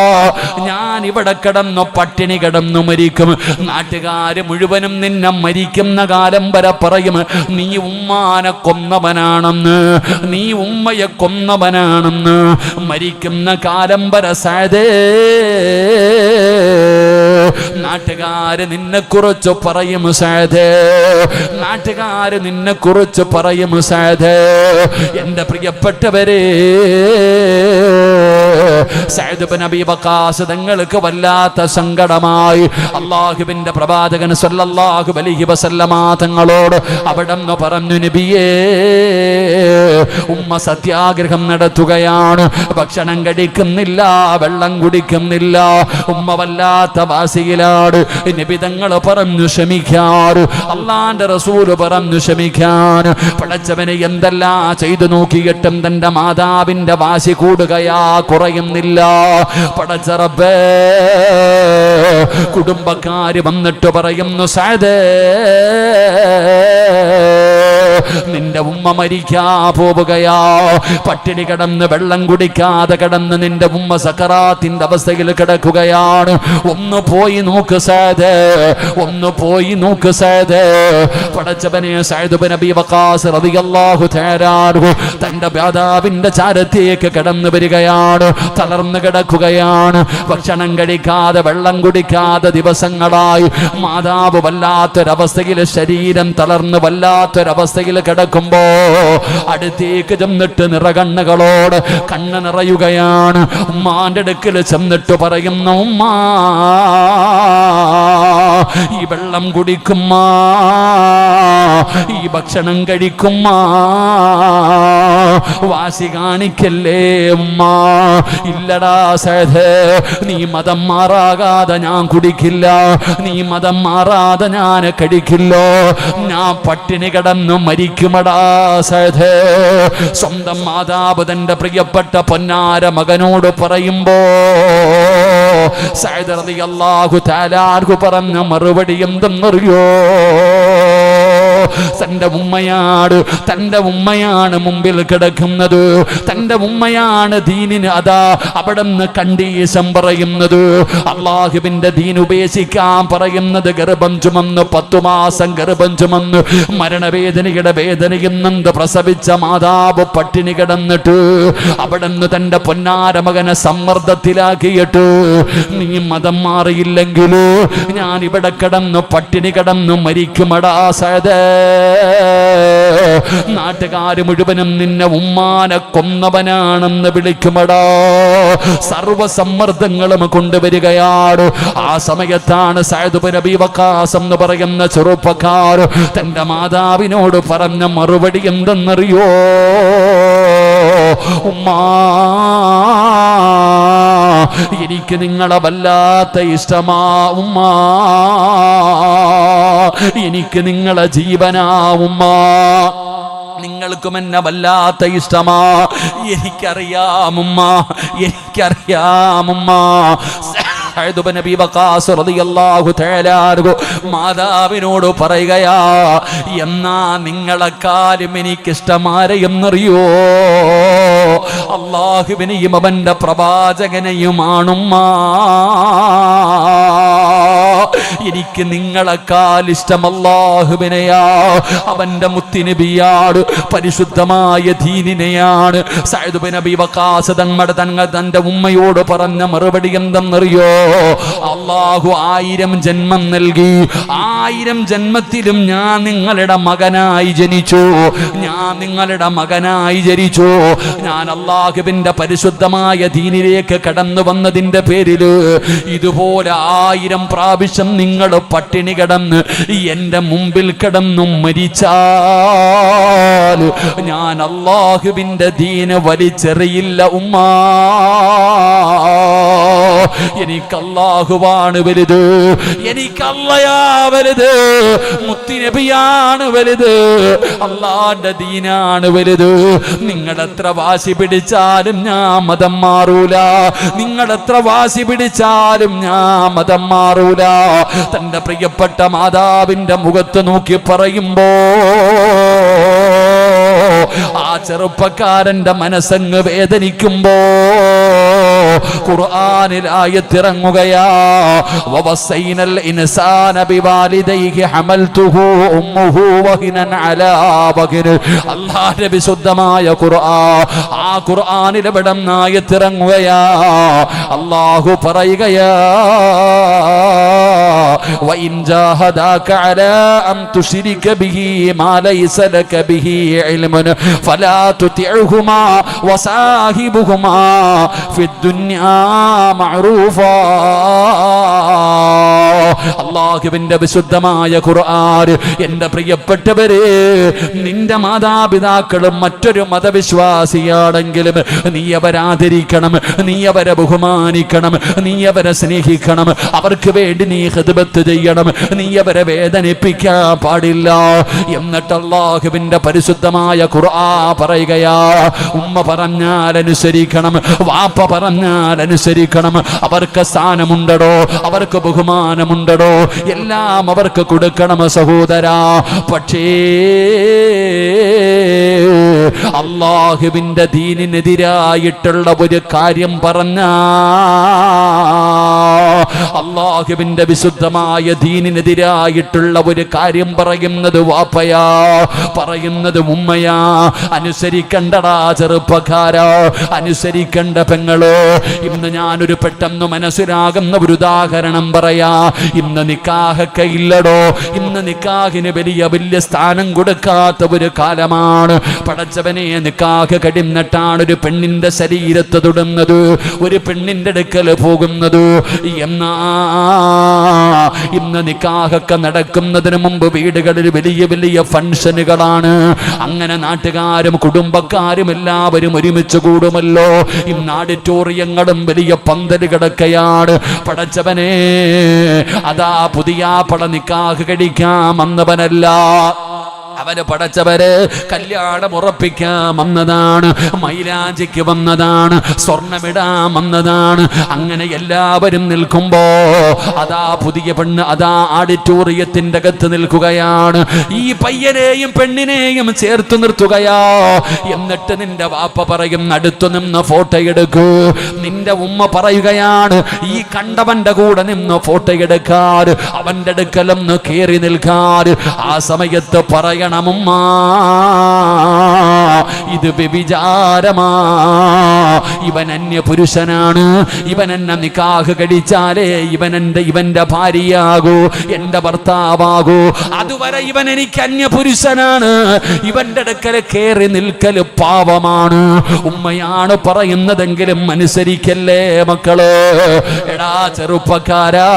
ഞാൻ ഇവിടെ കിടന്നു പട്ടിണി കിടന്നു മരിക്കും. നാട്ടുകാര് മുഴുവനും നിന്നെ മരിക്കുന്ന കാലം വരെ പറയും, നീ ഉമ്മാനെ കൊന്നവനാണെന്ന്, നീ ഉമ്മയെ കൊന്നവനാണെന്ന്. മരിക്കുന്ന കാലം വരെ സഅദേ, നാട്ടുകാര് നിന്നെ കുറിച്ച് പറയും സഅദേ, നാട്ടുകാര് നിന്നെ കുറിച്ച് പറയും സഅദേ. എന്റെ പ്രിയപ്പെട്ടവരെ, സഅദ് ഇബ്നു അബീ വഖാസ് തങ്ങൾക്ക് വല്ലാത്ത സങ്കടമായി. അല്ലാഹുവിന്റെ പ്രവാചകൻ സല്ലല്ലാഹു അലൈഹി വസല്ലമ തങ്ങളോട് അവിടുന്ന് പറഞ്ഞു, നബിയേ, ഉമ്മ സത്യാഗ്രഹം നടത്തുകയാണ്, ഭക്ഷണം കഴിക്കുന്നില്ല, വെള്ളം കുടിക്കുന്നില്ല, ഉമ്മ വല്ലാത്ത വാസിയിലാണ്. നബി തങ്ങൾ പറഞ്ഞു ക്ഷമിക്കാറ്, അള്ളാന്റെ റസൂല് പറഞ്ഞു ക്ഷമിക്കാൻ. പടച്ചവനെ എന്തെല്ലാം ചെയ്തു നോക്കിയിട്ടും തന്റെ മാതാവിന്റെ വാശി കൂടുകയാ, കുറയുന്നില്ല. പടച്ച റബ്ബേ, കുടുംബക്കാര് വന്നിട്ട് പറയുന്നു, സഅദേ, നിന്റെ ഉമ്മ മരിക്കാ പോവുകയാ, പട്ടിണി കിടന്ന് വെള്ളം കുടിക്കാതെ കിടന്ന് നിന്റെ ഉമ്മ സക്കറാത്തിന്റെ അവസ്ഥയിൽ കിടക്കുകയാണ്, ഒന്ന് പോയി നോക്ക് സഅദേ, ഒന്ന് പോയി നോക്ക് സഅദേ. പടച്ചവനെ, സഅദ് ഇബ്നു അബീ വഖാസ് റളിയല്ലാഹു തആല അൻഹു തന്റെ മാതാവിന്റെ ചാരത്തേക്ക് കടന്നു വരികയാണ്. തളർന്നു കിടക്കുകയാണ്, ഭക്ഷണം കഴിക്കാതെ വെള്ളം കുടിക്കാതെ ദിവസങ്ങളായി. മാതാവ് വല്ലാത്തൊരവസ്ഥയിൽ, ശരീരം തളർന്ന് വല്ലാത്തൊരവസ്ഥയിൽ കിടക്കുമ്പോ അടുത്തേക്ക് ചെന്നിട്ട് നിറകണ്ണുകളോട് കണ്ണ് നിറയുകയാണ്. ഉമ്മാന്റെ അടുക്കൽ ചെന്നിട്ട് പറയുന്നു, ഉമ്മാ, ഈ വെള്ളം കുടിക്കുമ്മ, ഈ ഭക്ഷണം കഴിക്കുമ്മ, വാശി കാണിക്കല്ലേ ഉമ്മ. ഇല്ലടാ സഅദ്, നീ മതം മാറാകാതെ ഞാൻ കുടിക്കില്ല, നീ മതം മാറാതെ ഞാൻ കഴിക്കില്ലോ, ഞാൻ പട്ടിണി കിടന്നു മരിക്കുമടാ സഅദ്. സ്വന്തം മാതാവ് തന്റെ പ്രിയപ്പെട്ട പൊന്നാര മകനോട് പറയുമ്പോ സഅദ് റളിയല്ലാഹു തആല അൻഹു പറഞ്ഞ മറുപടി എന്തെന്നറിയോ? തന്റെ ഉമ്മയാണ് മുമ്പിൽ കിടക്കുന്നത്, തന്റെ ഉമ്മയാണ് ദീനിന് അതാ അവിടുന്ന് കണ്ടീഷൻ പറയുന്നത്, അള്ളാഹുവിന്റെ ദീൻ ഉപേക്ഷിക്കാൻ പറയുന്നത്. ഗർഭം ചുമന്ന് 10 മാസം ഗർഭം ചുമന്ന് മരണവേദനയുടെ വേദനയും നൊന്ത് പ്രസവിച്ച മാതാവ് പട്ടിണി കിടന്നിട്ട് അവിടുന്ന് തന്റെ പൊന്നാര മകനെ സമ്മർദ്ദത്തിലാക്കിയിട്ട്, നീ മതം മാറിയില്ലെങ്കിലോ ഞാൻ ഇവിടെ കിടന്നു പട്ടിണി കിടന്നു മരിക്കുമടാ സഅദ്. നാട്ടുകാര് മുഴുവനും നിന്നെ ഉമ്മാനെ കൊന്നവനാണെന്ന് വിളിക്കുമടാ. സർവസമ്മർദ്ദങ്ങളും കൊണ്ടുവരികയാണ്. ആ സമയത്താണ് സഅദ് ഇബ്നു അബീ വഖാസ് എന്ന് പറയുന്ന ചെറുപ്പക്കാർ തന്റെ മാതാവിനോട് പറഞ്ഞ മറുപടി എന്തെന്നറിയോ? ഉമ്മാ, എനിക്ക് നിങ്ങളെ വല്ലാത്ത ഇഷ്ടമാ ഉമ്മാ, എനിക്ക് നിങ്ങളെ ജീവനാ ഉമ്മാ, നിങ്ങൾക്കും എന്നെ വല്ലാത്ത ഇഷ്ടമാ, എനിക്കറിയാമുമ്മ, എനിക്കറിയാമുമ്മ. സഅദ് ഇബ്നു അബീ വഖാസ് റളിയല്ലാഹു തആല അൻഹു മാതാവിനോട് പറയുകയാ, എന്നാ നിങ്ങളെക്കാളും എനിക്കിഷ്ടമാരെയെന്നറിയോ? അല്ലാഹുവിനെയും അവന്റെ പ്രവാചകനെയുമാണുമ്മ. എനിക്ക് നിങ്ങളെക്കാൾ ഇഷ്ടം അല്ലാഹുവിനെയാ, അവന്റെ മുത്തുനബിയാണ്, പരിശുദ്ധമായ ദീനിനെയാണ്. സഅദ് ഇബ്നു അബീ വഖാസ് തന്റെ ഉമ്മയോട് പറഞ്ഞ മറുപടി എന്തെന്നറിയോ? അല്ലാഹു 1000 ജന്മം നൽകി, 1000 ജന്മത്തിലും ഞാൻ നിങ്ങളുടെ മകനായി ജനിച്ചു, ഞാൻ നിങ്ങളുടെ മകനായി ജനിച്ചു. ഞാൻ അല്ലാഹുവിന്റെ പരിശുദ്ധമായ ദീനിലേക്ക് കടന്നു വന്നതിന്റെ പേരിൽ ഇതുപോലെ 1000 പ്രാവശ്യം നിങ്ങൾ പട്ടിണി കിടന്ന് എന്റെ മുമ്പിൽ കിടന്നു മരിച്ചാൽ ഞാൻ അല്ലാഹുവിന്റെ ദീന് വലിച്ചെറിയില്ല ഉമ്മാ. എനിക്ക് അല്ലാഹുവാണ് വലുത്, എനിക്ക് അല്ലയാ വലുത്, മുത്തുനബിയാണ് വലുത്, അല്ലാഹുവിന്റെ ദീനാണ് വലുത്. നിങ്ങളെത്ര വാശി പിടിച്ചാലും ഞാൻ മതം മാറൂല, നിങ്ങളെത്ര വാശി പിടിച്ചാലും ഞാൻ മതം മാറൂല. തന്റെ പ്രിയപ്പെട്ട മാതാവിന്റെ മുഖത്ത് നോക്കി പറയുമ്പോ ആ ചെറുപ്പക്കാരന്റെ മനസ്സങ്ങ് വേദനിക്കുമ്പോ ഖുർആനിൽ ആയത്തിറങ്ങുകയാ, വവസൈനൽ ഇൻസാന ബിവാലിദൈഹി ഹമൽതുഹു ഉമ്മുഹു വഹിനൻ അലാ വഹിൻ. അല്ലാഹുവിന്റെ വിശുദ്ധമായ ഖുർആൻ, ആ ഖുർആനിൽ ഇവിടെ ആയത്തിറങ്ങുകയാ. അല്ലാഹു പറയുകയാ, വഇൻ ജാഹദാക അലാ അൻ തുശ്രിക ബിഹി മാ ലൈസ ലക ബിഹി ഇൽമുൻ ഫലാ തുതിഉഹുമാ വസാഹിബുഹുമാ ഫിദ് ദുനിയാ മഅറൂഫാ. അല്ലാഹുവിന്റെ വിശുദ്ധമായ ഖുർആൻ. എൻ്റെ പ്രിയപ്പെട്ടവരെ, നിന്റെ മാതാപിതാക്കളും മറ്റൊരു മതവിശ്വാസിയാണെങ്കിലും നീ അവരെ ആദരിക്കണം, നീ അവരെ ബഹുമാനിക്കണം, നീ അവരെ സ്നേഹിക്കണം. അവർക്ക് വേണ്ടി നീ ഖിദ്മത്ത് ചെയ്യണം, നീ അവരെ വേദനിപ്പിക്കാൻ പാടില്ല. എന്നിട്ട് അല്ലാഹുവിന്റെ പരിശുദ്ധമായ ഖുർആൻ പറയുകയാ, ഉമ്മ പറഞ്ഞാൽ അനുസരിക്കണം, വാപ്പ പറഞ്ഞാൽ അനുസരിക്കണം. അവർക്ക് സ്ഥാനമുണ്ടോ, അവർക്ക് ബഹുമാനമുണ്ടോ, എല്ലാം അവർക്ക് കൊടുക്കണം സഹോദരാ. പക്ഷേ അല്ലാഹുവിന്റെ ദീനിനെതിരായിട്ടുള്ള ഒരു കാര്യം പറഞ്ഞ, അല്ലാഹുവിന്റെ വിശുദ്ധമായ ദീനിനെതിരായിട്ടുള്ള ഒരു കാര്യം പറയുന്നത് വാപ്പയാ, പറയുന്നത് ഉമ്മയാ. അനുസരിക്കണ്ടടാ ചെറുപ്പക്കാരാ, അനുസരിക്കണ്ട പെങ്ങളോ. ഇന്ന് ഞാനൊരു പെട്ടെന്ന് മനസ്സിലാകുന്ന ഒരു ഉദാഹരണം പറയാ. ഇന്ന് നിക്കാഹൊക്കെ ഇല്ലടോ, ഇന്ന് നിക്കാഹിന് വലിയ വലിയ സ്ഥാനം കൊടുക്കാത്ത ഒരു കാലമാണ്. പടച്ചവനെ, നിക്കാഹ് കഴിഞ്ഞിട്ടാണ് ഒരു പെണ്ണിന്റെ ശരീരത്ത് തൊടുന്നത്, ഒരു പെണ്ണിന്റെ അടുക്കൽ പോകുന്നത്. എന്നാ ഇന്ന് നിക്കാഹൊക്കെ നടക്കുന്നതിന് മുമ്പ് വീടുകളിൽ വലിയ വലിയ ഫംഗ്ഷനുകളാണ്. അങ്ങനെ നാട്ടുകാരും കുടുംബക്കാരും എല്ലാവരും ഒരുമിച്ച് കൂടുമല്ലോ. ഇന്ന് ഓഡിറ്റോറിയങ്ങളും വലിയ പന്തലുകളൊക്കെയാണ്. പടച്ചവനെ, അതാ പുതിയ പട നിക്കാഹ് കഴിക്കാൻ വന്നവനല്ല, അവന് പടച്ചവര് കല്യാണം ഉറപ്പിക്കാൻ വന്നതാണ്, മൈലാഞ്ചിക്ക് വന്നതാണ്, സ്വർണ്ണമിടാൻ വന്നതാണ്. അങ്ങനെ എല്ലാവരും നിൽക്കുമ്പോ അതാ പുതിയ പെണ്ണ് അതാ ഓഡിറ്റോറിയത്തിന്റെ അകത്ത് നിൽക്കുകയാണ്. ഈ പയ്യനെയും പെണ്ണിനെയും ചേർത്ത് നിർത്തുകയാ. എന്നിട്ട് നിന്റെ വാപ്പ പറയും, അടുത്തു നിന്ന് ഫോട്ടോ എടുക്കൂ. നിന്റെ ഉമ്മ പറയുകയാണ്, ഈ കണ്ടവന്റെ കൂടെ നിന്ന് ഫോട്ടോ എടുക്കാൻ, അവന്റെ അടുക്കലൊന്ന് കേറി നിൽക്കാൻ. ആ സമയത്ത് പറയണം, ഇത് വ്യഭിചാരമാ, ഇവൻ അന്യ പുരുഷനാണ്, ഇവൻ എന്നെ നിക്കാഹ് കഴിച്ചാലേ ഇവന്റെ ഭാര്യയാകൂ, എന്റെ ഭർത്താവാകൂ. അതുവരെ ഇവൻ എനിക്ക് അന്യ പുരുഷനാണ്, ഇവന്റെ അടുക്കൽ കയറി നിൽക്കല് പാവമാണ്. ഉമ്മയാണ് പറയുന്നതെങ്കിലും അനുസരിക്കല്ലേ മക്കള്. എടാ ചെറുപ്പക്കാരാ,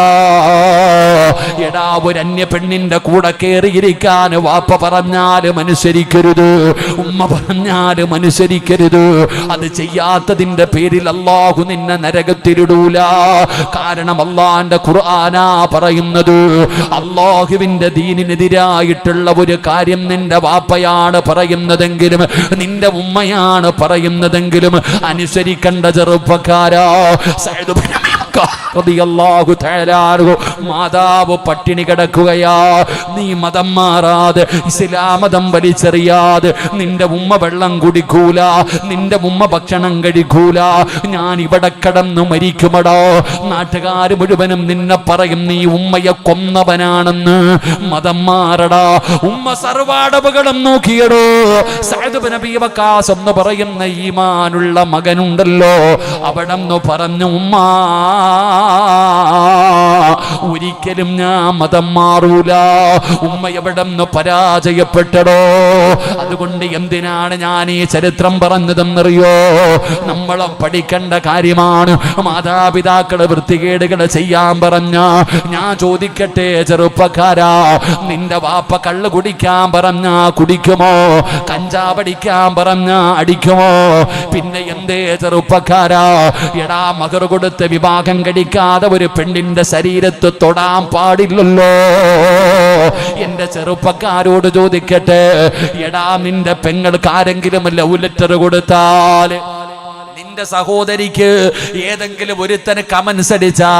എടാ ഒരു അന്യ പെണ്ണിന്റെ കൂടെ കയറിയിരിക്കാൻ വാപ്പ പറഞ്ഞാലും അനുസരിക്കരുത്, ഉമ്മ പറഞ്ഞാലും അനുസരിക്കരുത്. അത് ചെയ്യാത്തതിന്റെ പേരിൽ അല്ലാഹു നിന്നെ നരകത്തിലിടൂല. കാരണം അല്ലാഹുവിന്റെ ഖുർആനാ പറയുന്നത്. അല്ലാഹുവിന്റെ ദീനിനെതിരായിട്ടുള്ള ഒരു കാര്യം നിന്റെ വാപ്പയാണ് പറയുന്നതെങ്കിലും നിന്റെ ഉമ്മയാണ് പറയുന്നതെങ്കിലും അനുസരിക്കേണ്ട ചെറുപ്പക്കാരാ. മാതാവ് പട്ടിണി കിടക്കുകയാ, നീ മതം മാറാതെ, ഇസ്ലാം മതം വലിച്ചെറിയാതെ, നിന്റെ ഉമ്മ വെള്ളം കുടിക്കൂല, നിന്റെ ഉമ്മ ഭക്ഷണം കഴിക്കൂല, ഞാൻ ഇവിടെ കിടന്ന് മരിക്കുമടോ. നാട്ടുകാർ മുഴുവനും നിന്നെ പറയും നീ ഉമ്മയെ കൊന്നവനാണെന്ന്. മതം മാറടാ. ഉമ്മ സർവാടവുകളും നോക്കിയടോ. സഅദ് ഇബ്നു അബീ വഖാസ് എന്ന് പറയുന്ന ഈമാനുള്ള മകനുണ്ടല്ലോ, അവിടെന്ന് പറഞ്ഞു, ഉമ്മ ഒരിക്കലും ഞാൻ മതം മാറൂല. ഉമ്മ എവിടെന്ന് പരാജയപ്പെട്ടടോ. അതുകൊണ്ട് എന്തിനാണ് ഞാൻ ഈ ചരിത്രം പറഞ്ഞതെന്നറിയോ? നമ്മളെ പഠിക്കേണ്ട കാര്യമാണ്. മാതാപിതാക്കളെ വൃത്തികേടുകൾ ചെയ്യാൻ പറഞ്ഞ, ഞാൻ ചോദിക്കട്ടെ ചെറുപ്പക്കാരാ, നിന്റെ വാപ്പ കള്ള് കുടിക്കാൻ പറഞ്ഞ കുടിക്കുമോ? കഞ്ചാവടിക്കാൻ പറഞ്ഞ അടിക്കുമോ? പിന്നെ എന്തേ ചെറുപ്പക്കാരാ, എടാ മകർ കൊടുത്ത് വിവാഹം കഴിക്കാതെ ഒരു പെണ്ണിന്റെ ശരീരത്ത് തൊടാൻ പാടില്ലല്ലോ. എന്റെ ചെറുപ്പക്കാരോട് ചോദിക്കട്ടെ, എടാ നിന്റെ പെങ്ങൾക്ക് ആരെങ്കിലും ലവ് ലെറ്റർ കൊടുത്താൽ, നിന്റെ സഹോദരിക്ക് ഏതെങ്കിലും ഒരുത്തന് കമൻസ് അടിച്ചാ,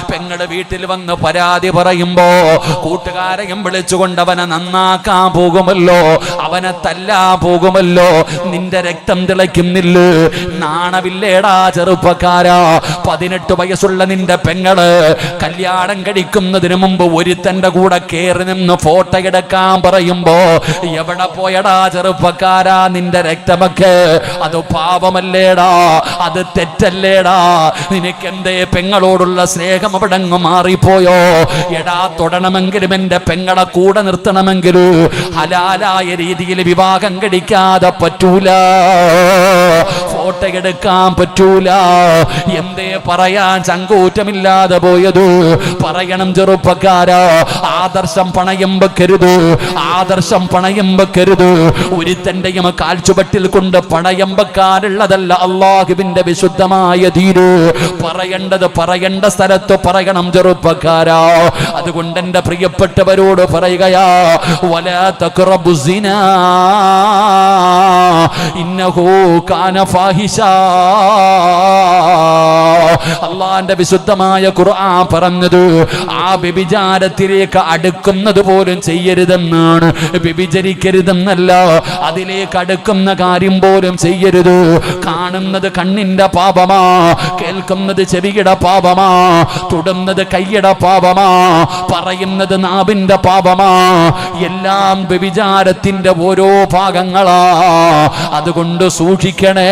പെങ്ങള് വീട്ടിൽ വന്ന് പരാതി പറയുമ്പോ കൂട്ടുകാരെയും വിളിച്ചുകൊണ്ട് അവനെ നന്നാക്കാൻ പോകുമല്ലോ, അവനെ തല്ലാൻ പോകുമല്ലോ, നിന്റെ രക്തം തിളയ്ക്കുന്നില്ലേ? നാണമില്ലേടാ ചെറുപ്പക്കാരാ? 18 വയസ്സുള്ള നിന്റെ പെങ്ങള് കല്യാണം കഴിക്കുന്നതിന് മുമ്പ് ഒരുത്തന്റെ കൂടെ കയറി നിന്ന് ഫോട്ടോ എടുക്കാൻ പറയുമ്പോ എവിടെ പോയടാ ചെറുപ്പക്കാരാ നിന്റെ രക്തമൊക്കെ? അത് പാപമല്ലേടാ? അത് തെറ്റല്ലേടാ? നിനക്കെന്തേ പെങ്ങളോടുള്ള സ്നേഹം അവിടങ്ങ് മാറിപ്പോയോ? എടാ തൊടണമെങ്കിലും എന്റെ പെങ്ങളെ കൂടെ നിർത്തണമെങ്കിലും ഹലാലായ രീതിയിൽ വിവാഹം കഴിക്കാതെ പറ്റൂല. ഫോട്ടോ എടുക്കാൻ പറ്റൂല. എന്തേ പറയാൻ ചങ്കൂറ്റമില്ലാതെ പോയത്? പറയണം ചെറുപ്പക്കാരാ, ആദർശം പണയം വെക്കരുത്, ആദർശം പണയം വെക്കരുത്. ഒരുത്തന്റെയും കാൽച്ചുവട്ടിൽ കൊണ്ട് പണയം വെക്കാനുള്ളതല്ല അള്ളാഹുവിന്റെ വിശുദ്ധമായ ദീന്. പറയേണ്ടത് പറയേണ്ട സ്ഥലത്ത് പറയണം ചെറുപ്പക്കാരാ. അതുകൊണ്ട് എന്റെ പ്രിയപ്പെട്ടവരോട് പറയുകയാ, വലാ തഖറബു സിനാ ഇന്നഹു കാന ഫാഹിശാ. അള്ളാന്റെ വിശുദ്ധമായ ഖുർആൻ പറഞ്ഞത് ആ വ്യഭിചാരത്തിലേക്ക് അടുക്കുന്നത് പോലും ചെയ്യരുതെന്നാണ്. വ്യഭിചരിക്കരുതെന്നല്ല, അതിലേക്ക് അടുക്കുന്ന കാര്യം പോലും ചെയ്യരുത്. കാണുന്നത് കണ്ണിന്റെ പാപമാ, കേൾക്കുന്നത് ചെവിയുടെ പാപമാ, തൊടുന്നത് കൈയുടെ പാപമാ, പറയുന്നത് നാവിന്റെ പാപമാ. എല്ലാം വ്യഭിചാരത്തിന്റെ ഓരോ ഭാഗങ്ങളാ. അതുകൊണ്ട് സൂക്ഷിക്കണേ.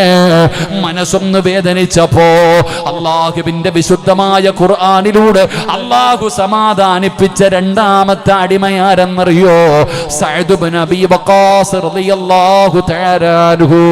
മനസ്സൊന്ന് വേദനിച്ചപ്പോ അള്ളാഹുവിന്റെ വിശുദ്ധമായ ഖുർആനിലൂടെ അള്ളാഹു സമാധാനിപ്പിച്ച രണ്ടാമത്തെ അടിമയാരെന്നറിയോ? സഅദ് ഇബ്നു അബീ വഖാസ് റളിയല്ലാഹു തആല അൻഹു.